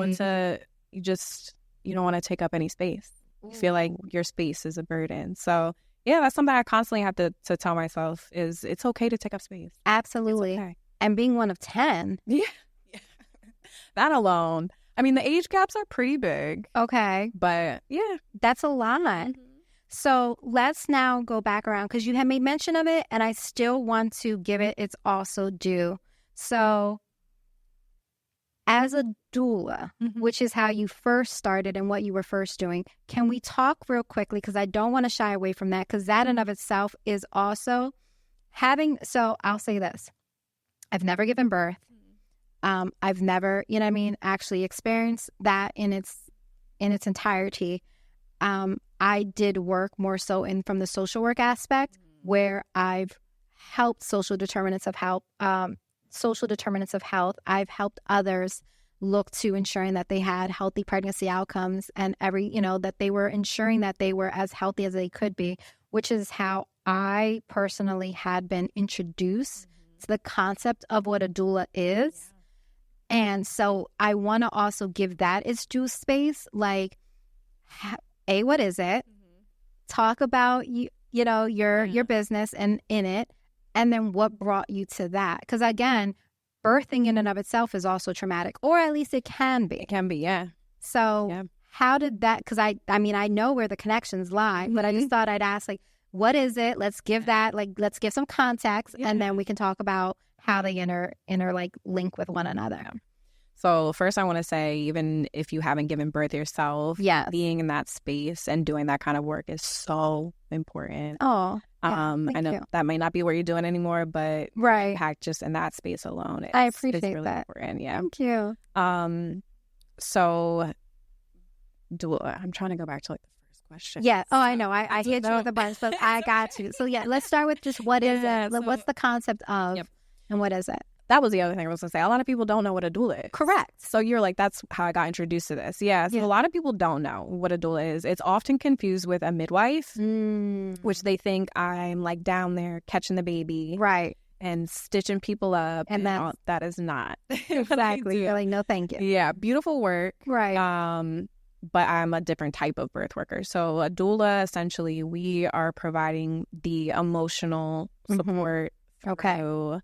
You don't want to take up any space. You feel like your space is a burden. So yeah, that's something I constantly have to tell myself is it's okay to take up space. Absolutely. Okay. And being one of 10. Yeah. That alone. I mean, the age gaps are pretty big. Okay. But yeah. That's a lot. So let's now go back around because you had made mention of it and I still want to give it its also due. So as a doula, which is how you first started and what you were first doing, can we talk real quickly? Because I don't want to shy away from that because that in of itself is also so I'll say this. I've never given birth. I've never, actually experienced that in its entirety. I did work more so from the social work aspect where I've helped social determinants of health. I've helped others look to ensuring that they had healthy pregnancy outcomes and that they were ensuring that they were as healthy as they could be, which is how I personally had been introduced to the concept of what a doula is. And so I want to also give that its due space. Like, what is it? Talk about your business and in it, and then what brought you to that? Because again, birthing in and of itself is also traumatic, or at least it can be. It can be, yeah. So how did that? Because I know where the connections lie, but I just thought I'd ask, like, what is it? Let's give that, let's give some context, and then we can talk about how they link with one another. Yeah. So first I want to say, even if you haven't given birth yourself, being in that space and doing that kind of work is so important. Oh, I know that might not be where you're doing anymore, but impact just in that space alone. I appreciate really that. Important. Yeah. Thank you. So doula, I'm trying to go back to the first question. Yeah. Oh, I know. I hit you with a bunch, so I got you. So yeah, let's start with just what is it? What's the concept of, and what is it? That was the other thing I was going to say. A lot of people don't know what a doula is. Correct. So you're like, that's how I got introduced to this. Yeah. So a lot of people don't know what a doula is. It's often confused with a midwife, which they think I'm like down there catching the baby. Right. And stitching people up. And that is not. Exactly. You're like, no, thank you. Yeah. Beautiful work. Right. But I'm a different type of birth worker. So a doula, essentially, we are providing the emotional support. Okay.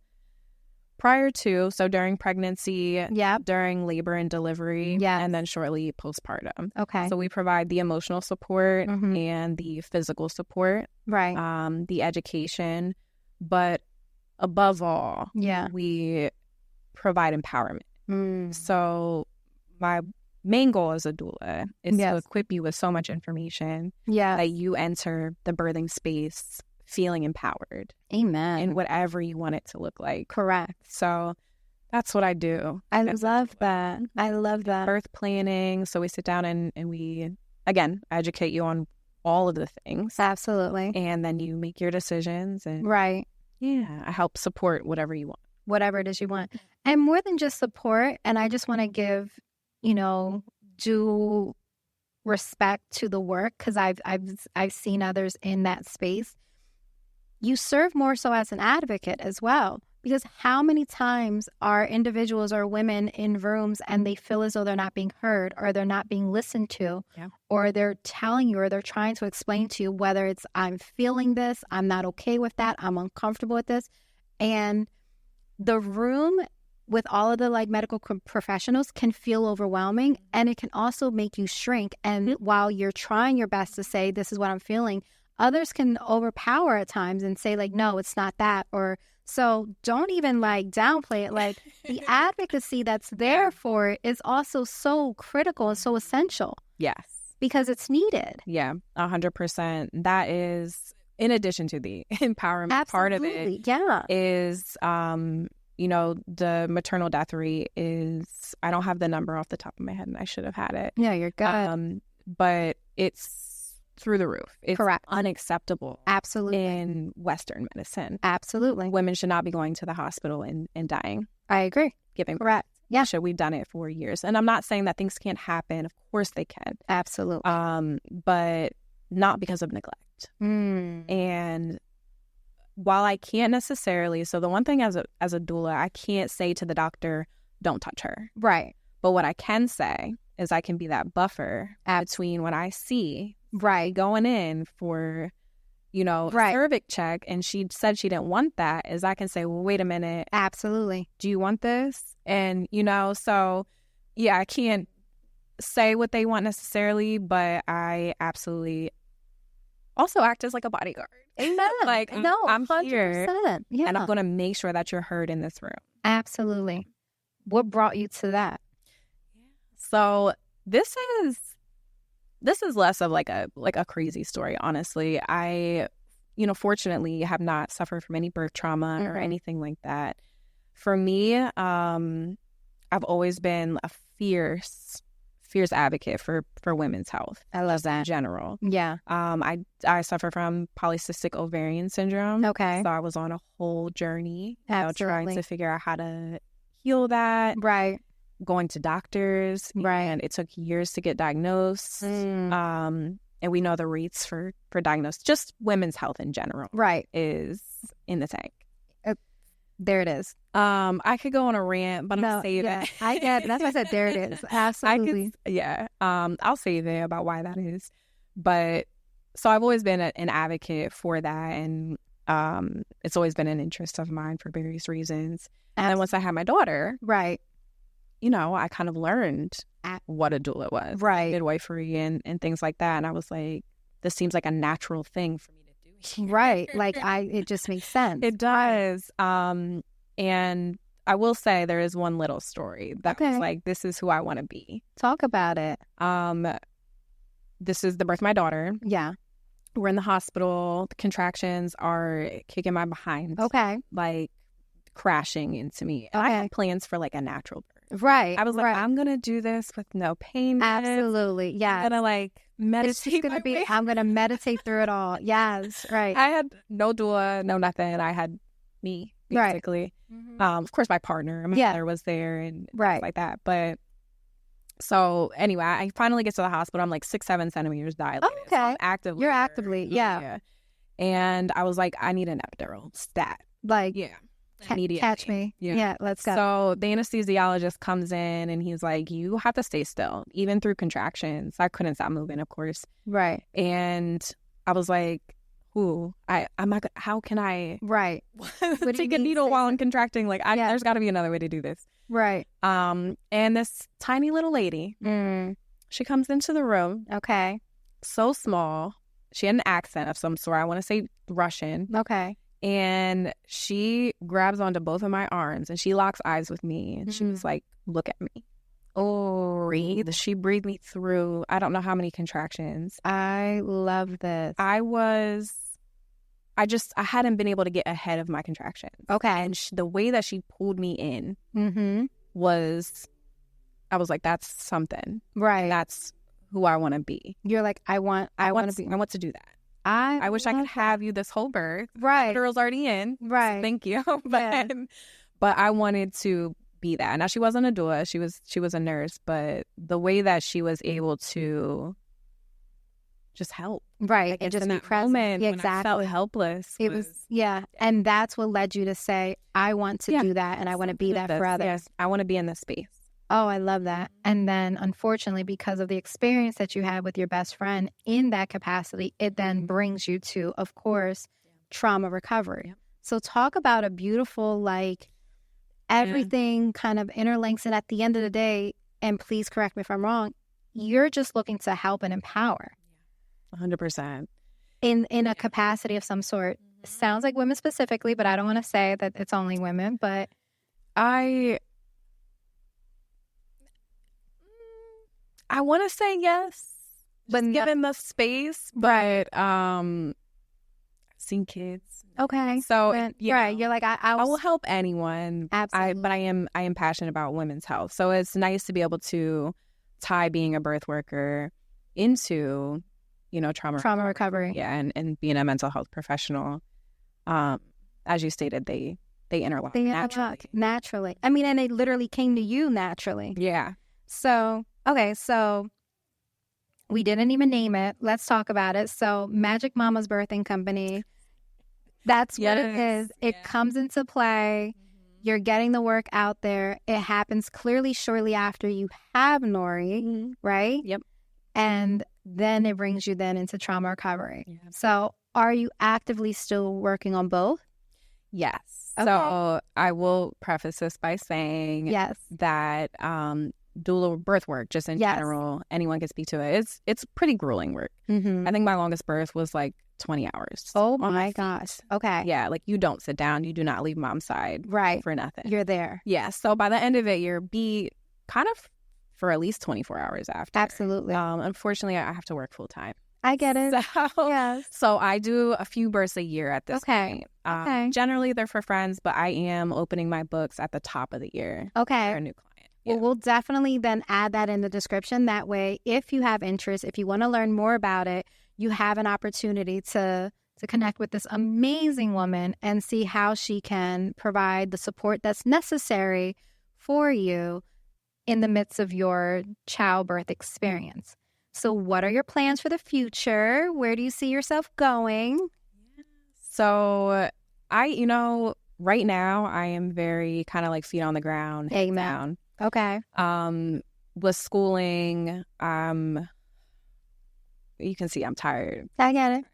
Prior to, so during pregnancy, during labor and delivery, and then shortly postpartum. Okay. So we provide the emotional support and the physical support, right? The education, but above all, we provide empowerment. So my main goal as a doula is to equip you with so much information that you enter the birthing space feeling empowered. Amen. In whatever you want it to look like. Correct. So that's what I do. I love that. Birth planning. So we sit down and we again, educate you on all of the things. Absolutely. And then you make your decisions. And right. Yeah, I help support whatever you want. Whatever it is you want. And more than just support, and I just want to give, due respect to the work, because I've seen others in that space. You serve more so as an advocate as well, because how many times are individuals or women in rooms and they feel as though they're not being heard, or they're not being listened to, or they're telling you, or they're trying to explain to you, whether it's I'm feeling this, I'm not okay with that, I'm uncomfortable with this. And the room with all of the medical professionals can feel overwhelming, and it can also make you shrink. And while you're trying your best to say, this is what I'm feeling, others can overpower at times and say no, it's not that. Or so don't even downplay it. The advocacy that's there for it is also so critical and so essential. Yes. Because it's needed. Yeah, 100%. That is, in addition to the empowerment part of it, is, the maternal death rate is, I don't have the number off the top of my head and I should have had it. Yeah, you're good. But it's through the roof. It's correct. Unacceptable. Absolutely. In Western medicine. Absolutely. Women should not be going to the hospital and dying. I agree. Giving correct. Yeah. We've done it for years. And I'm not saying that things can't happen. Of course they can. Absolutely. But not because of neglect. And while I can't necessarily, so the one thing as a doula, I can't say to the doctor, don't touch her. Right. But what I can say is I can be that buffer between what I see going in for, cervix check, and she said she didn't want that, is I can say, well, wait a minute. Absolutely. Do you want this? And, so, yeah, I can't say what they want necessarily, but I absolutely also act as a bodyguard. Amen. No, I'm 100%. here, yeah. and I'm going to make sure that you're heard in this room. Absolutely. What brought you to that? So this is less of a crazy story, honestly. I, fortunately have not suffered from any birth trauma or anything like that. For me, I've always been a fierce advocate for women's health. I love that. In general. Yeah. I suffer from polycystic ovarian syndrome. Okay. So I was on a whole journey, Absolutely. trying to figure out how to heal that. Right. Going to doctors. Right. And it took years to get diagnosed. And we know the rates for diagnosis, just women's health in general. Right. Is in the tank. There it is. I could go on a rant, but I'll save it. I get it. That's why I said there it is. Absolutely. I'll save it about why that is. But so I've always been an advocate for that, and it's always been an interest of mine for various reasons. And then once I had my daughter, right, I kind of learned what a doula was, right, midwifery and things like that. And I was like, this seems like a natural thing for me to do. Right, it just makes sense. It does. And I will say there is one little story that was this is who I want to be. Talk about it. This is the birth of my daughter. Yeah. We're in the hospital. The contractions are kicking my behind. Okay. Crashing into me. And I had plans for a natural birth. Right. I was I'm going to do this with no pain. Absolutely. Yeah. I'm going to meditate. I'm going to meditate through it all. Yes. Right. I had no doula, no nothing. I had me, basically. Right. Of course, my partner, my mother was there and like that. But so anyway, I finally get to the hospital. I'm 6-7 centimeters dilated. Oh, okay. So You're actively. Yeah. And I was I need an epidural stat. Immediately. Catch me. Yeah, let's go. So the anesthesiologist comes in and he's like, you have to stay still, even through contractions. I couldn't stop moving, of course. Right. And I was like, ooh, I'm not, how can I take a needle while I'm contracting? There's got to be another way to do this. Right. And this tiny little lady, she comes into the room. Okay. So small. She had an accent of some sort. I want to say Russian. Okay. And she grabs onto both of my arms and she locks eyes with me. And she was like, look at me. Oh, breathe. She breathed me through, I don't know how many contractions. I love this. I hadn't been able to get ahead of my contractions. Okay. And the way that she pulled me in was, I was like, that's something. Right. That's who I want to be. You're like, I want to do that. I wish I could have you this whole birth. Right. The girl's already in. Right. So thank you. But I wanted to be that. Now, she wasn't a doula. She was a nurse. But the way that she was able to just help. Right. Like, and just in be that present. moment Yeah, when I felt helpless. It was. And that's what led you to say, I want to do that, and I want to be that for others. Yes. I want to be in this space. Oh, I love that. And then, unfortunately, because of the experience that you had with your best friend in that capacity, it then brings you to, of course, trauma recovery. Yep. So talk about a beautiful, like, everything kind of interlinks. And at the end of the day, and please correct me if I'm wrong, you're just looking to help and empower. 100%. In a capacity of some sort. Sounds like women specifically, but I don't want to say that it's only women, but I want to say yes, but given the space, but I've seen kids. Okay. So right. You're like, I will help anyone. Absolutely. But I am passionate about women's health. So it's nice to be able to tie being a birth worker into, trauma recovery. Yeah. And being a mental health professional. As you stated, they interlock. Naturally. I mean, and they literally came to you naturally. Yeah. So, okay, so we didn't even name it. Let's talk about it. So, Magic Mama's Birthing Company, that's what it is. It comes into play. You're getting the work out there. It happens clearly shortly after you have Nori, right? Yep. And then it brings you then into trauma recovery. Yeah. So, are you actively still working on both? Yes. Okay. So I will preface this by saying that doula birth work, just in general, anyone can speak to it. It's pretty grueling work. I think my longest birth was like 20 hours. Oh my gosh. Okay. Yeah, like you don't sit down. You do not leave mom's side for nothing. You're there. Yeah. So by the end of it, you're beat kind of for at least 24 hours after. Absolutely. Unfortunately, I have to work full time. I get it. So I do a few births a year at this point. Generally, they're for friends, but I am opening my books at the top of the year for a new client. Well, we'll definitely then add that in the description. That way, if you have interest, if you want to learn more about it, you have an opportunity to connect with this amazing woman and see how she can provide the support that's necessary for you in the midst of your childbirth experience. So what are your plans for the future? Where do you see yourself going? So right now I am very kind of like feet on the ground. Amen. Okay. With schooling, you can see I'm tired. I get it.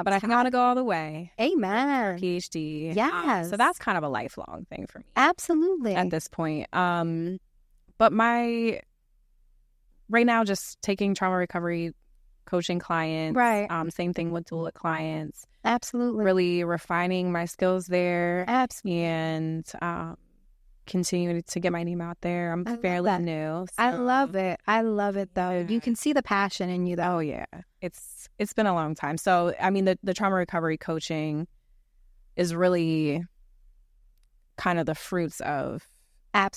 But I gotta go all the way. Amen. PhD. Yes. So that's kind of a lifelong thing for me. Absolutely. At this point. But right now, just taking trauma recovery coaching clients. Right. Same thing with doula clients. Absolutely. Really refining my skills there. Absolutely. And continuing to get my name out there. I'm fairly new. So. I love it. I love it, though. You can see the passion in you, though. Oh, yeah. It's been a long time. So, I mean, the trauma recovery coaching is really kind of the fruits of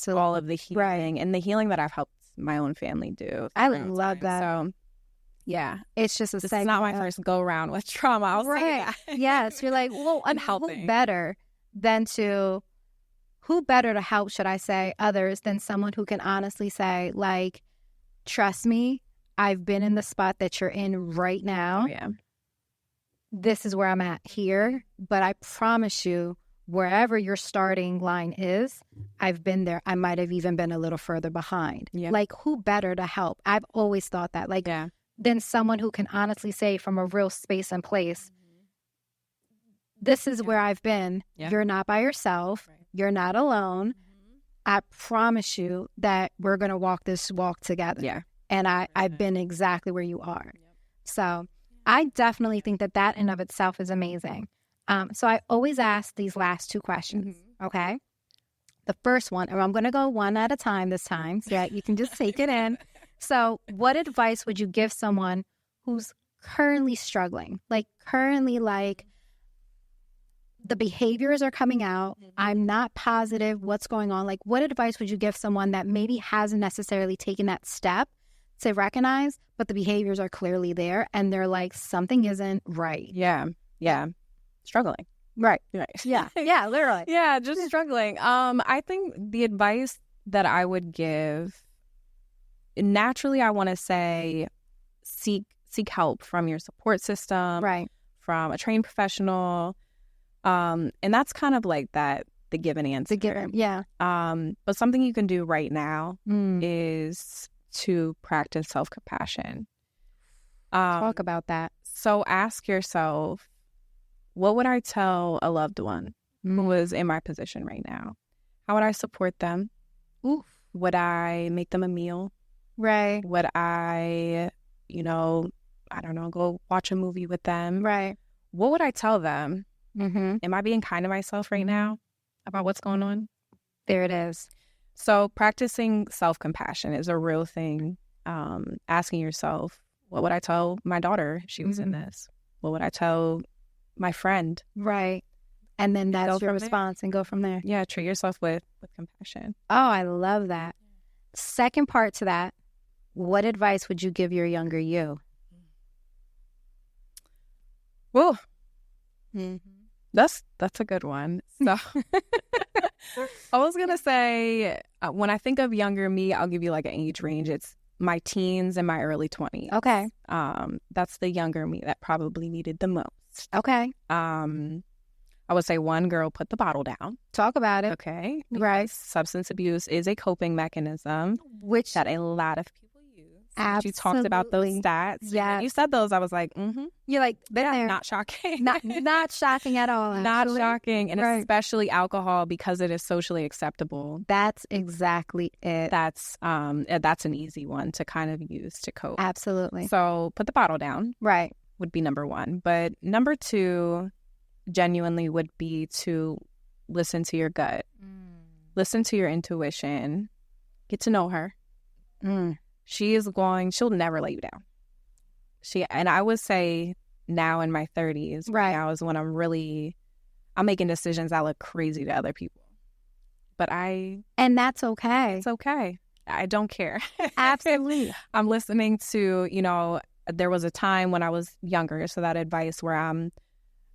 all of the healing and the healing that I've helped my own family do. I love that. So, yeah. It's just this is not my first go around with trauma. I'll say that. Yes. You're like, well, I'm helping. Who better to help, should I say, others than someone who can honestly say, like, trust me, I've been in the spot that you're in right now. Oh, yeah. This is where I'm at here. But I promise you, wherever your starting line is, I've been there. I might have even been a little further behind. Yeah. Like, who better to help? I've always thought that. Like, than someone who can honestly say from a real space and place, this is where I've been. Yeah. You're not by yourself. Right. You're not alone. I promise you that we're going to walk this walk together. Yeah. And I've been exactly where you are. So I definitely think that in of itself is amazing. So I always ask these last two questions, okay? The first one, and I'm going to go one at a time this time so that you can just take it in. So what advice would you give someone who's currently struggling? Like the behaviors are coming out. I'm not positive what's going on. Like, what advice would you give someone that maybe hasn't necessarily taken that step to recognize, but the behaviors are clearly there and they're like, something isn't right. Yeah. Struggling. Right. Yeah. Yeah, literally. Yeah, just struggling. I think the advice that I would give, naturally, I want to say seek help from your support system, Right. from a trained professional. And that's kind of like the given answer. The given, yeah. But something you can do right now is to practice self-compassion. Talk about that. So ask yourself, what would I tell a loved one who was in my position right now? How would I support them? Oof. Would I make them a meal? Right. Would I, I don't know, go watch a movie with them? Right. What would I tell them? Mm-hmm. Am I being kind to myself right now about what's going on? There it is. So practicing self-compassion is a real thing. Asking yourself, what would I tell my daughter if she was in this? What would I tell my friend? Right. And then that's your response and go from there. Yeah, treat yourself with compassion. Oh, I love that. Second part to that, what advice would you give your younger you? Well, that's a good one. So I was going to say, when I think of younger me, I'll give you like an age range. It's my teens and my early 20s. Okay. That's the younger me that probably needed the most. Okay. I would say, one, girl, put the bottle down. Talk about it. Okay. Right. Substance abuse is a coping mechanism Which that a lot of people use. Absolutely. You talked about those stats. Yeah. When you said those, I was like, You're like, they're not shocking. not shocking at all. Actually. Not shocking. And Right. especially alcohol, because it is socially acceptable. That's exactly it. That's an easy one to kind of use to cope. Absolutely. So put the bottle down. Right. Would be number one. But number two, genuinely, would be to listen to your gut. Listen to your intuition. Get to know her. She'll never let you down. And I would say now in my 30s, right now is when I'm making decisions that look crazy to other people. And that's okay. It's okay. I don't care. Absolutely. I'm listening to, there was a time when I was younger, so that advice where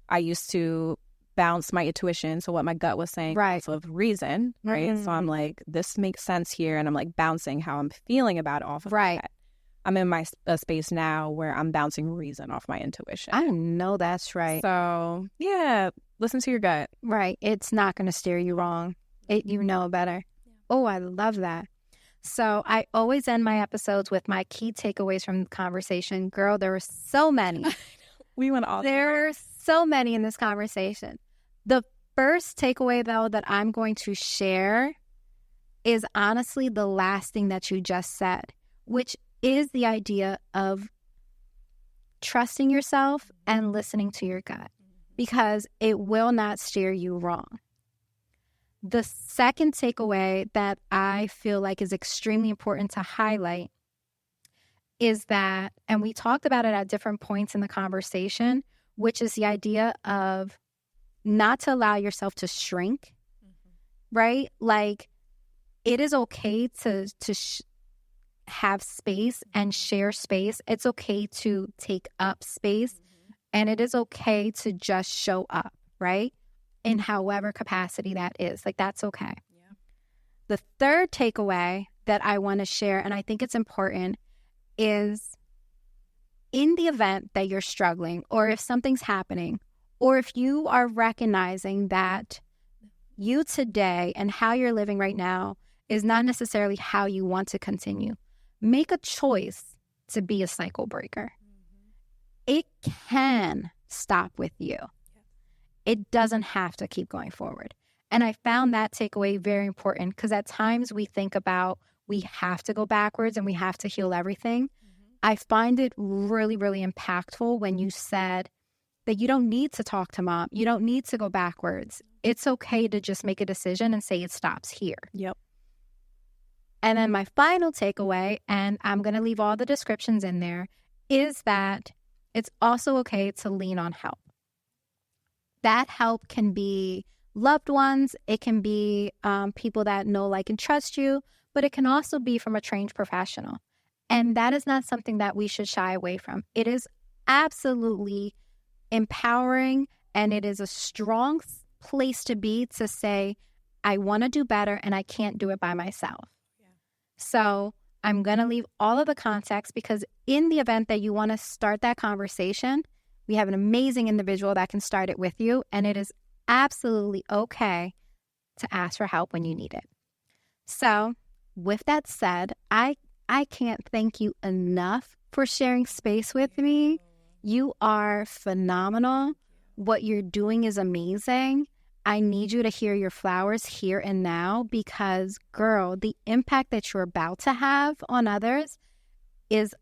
I used to bounce my intuition, so what my gut was saying, right, off of reason, right? So I'm like, this makes sense here, and I'm like bouncing how I'm feeling about it off of that. I'm in my space now where I'm bouncing reason off my intuition. I know that's right. So yeah, listen to your gut. Right. It's not going to steer you wrong. You know better. Yeah. Oh, I love that. So I always end my episodes with my key takeaways from the conversation. Girl, there were so many. We went all there were so many in this conversation. The first takeaway, though, that I'm going to share is honestly the last thing that you just said, which is the idea of trusting yourself and listening to your gut, because it will not steer you wrong. The second takeaway that I feel like is extremely important to highlight is that, and we talked about it at different points in the conversation, which is the idea of not to allow yourself to shrink, right? Like, it is okay to have space and share space. It's okay to take up space, and it is okay to just show up, right? In however capacity that is. Like, that's okay. Yeah. The third takeaway that I want to share, and I think it's important, is in the event that you're struggling, or if something's happening, or if you are recognizing that you today and how you're living right now is not necessarily how you want to continue, make a choice to be a cycle breaker. It can stop with you. It doesn't have to keep going forward. And I found that takeaway very important, because at times we think about we have to go backwards and we have to heal everything. I find it really, really impactful when you said that you don't need to talk to mom. You don't need to go backwards. It's okay to just make a decision and say it stops here. Yep. And then my final takeaway, and I'm going to leave all the descriptions in there, is that it's also okay to lean on help. That help can be loved ones. It can be people that know, like, and trust you, but it can also be from a trained professional. And that is not something that we should shy away from. It is absolutely empowering, and it is a strong place to be to say, I want to do better and I can't do it by myself. Yeah. So I'm going to leave all of the context, because in the event that you want to start that conversation, we have an amazing individual that can start it with you, and it is absolutely okay to ask for help when you need it. So with that said, I can't thank you enough for sharing space with me. You are phenomenal. What you're doing is amazing. I need you to hear your flowers here and now, because, girl, the impact that you're about to have on others is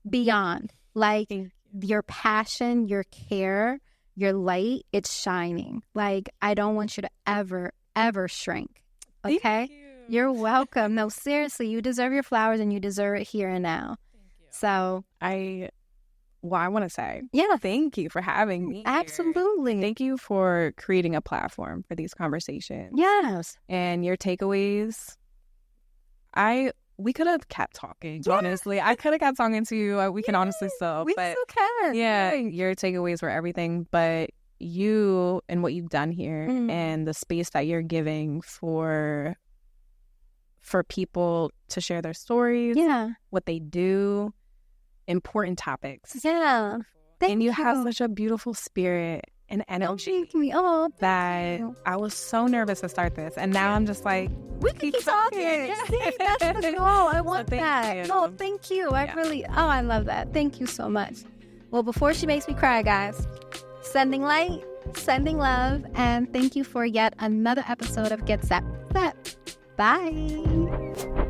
beyond. Like, your passion, your care, your light, it's shining. Like, I don't want you to ever, ever shrink. Okay? Thank you. You're welcome. No, seriously, you deserve your flowers, and you deserve it here and now. Thank you. So I want to say, yeah, thank you for having me. Absolutely. Here. Thank you for creating a platform for these conversations. Yes. And your takeaways. We could have kept talking, honestly. I could have kept talking to you. We can honestly still. We but still can. Yeah, Right. Your takeaways were everything. But you and what you've done here and the space that you're giving for people to share their stories, what they do, important topics. Yeah. And you have such a beautiful spirit and energy that I was so nervous to start this. And now I'm just like, we can keep talking. See, that's the goal. I want that. Oh, thank you. I love that. Thank you so much. Well, before she makes me cry, guys, sending light, sending love, and thank you for yet another episode of Get Set. Bye.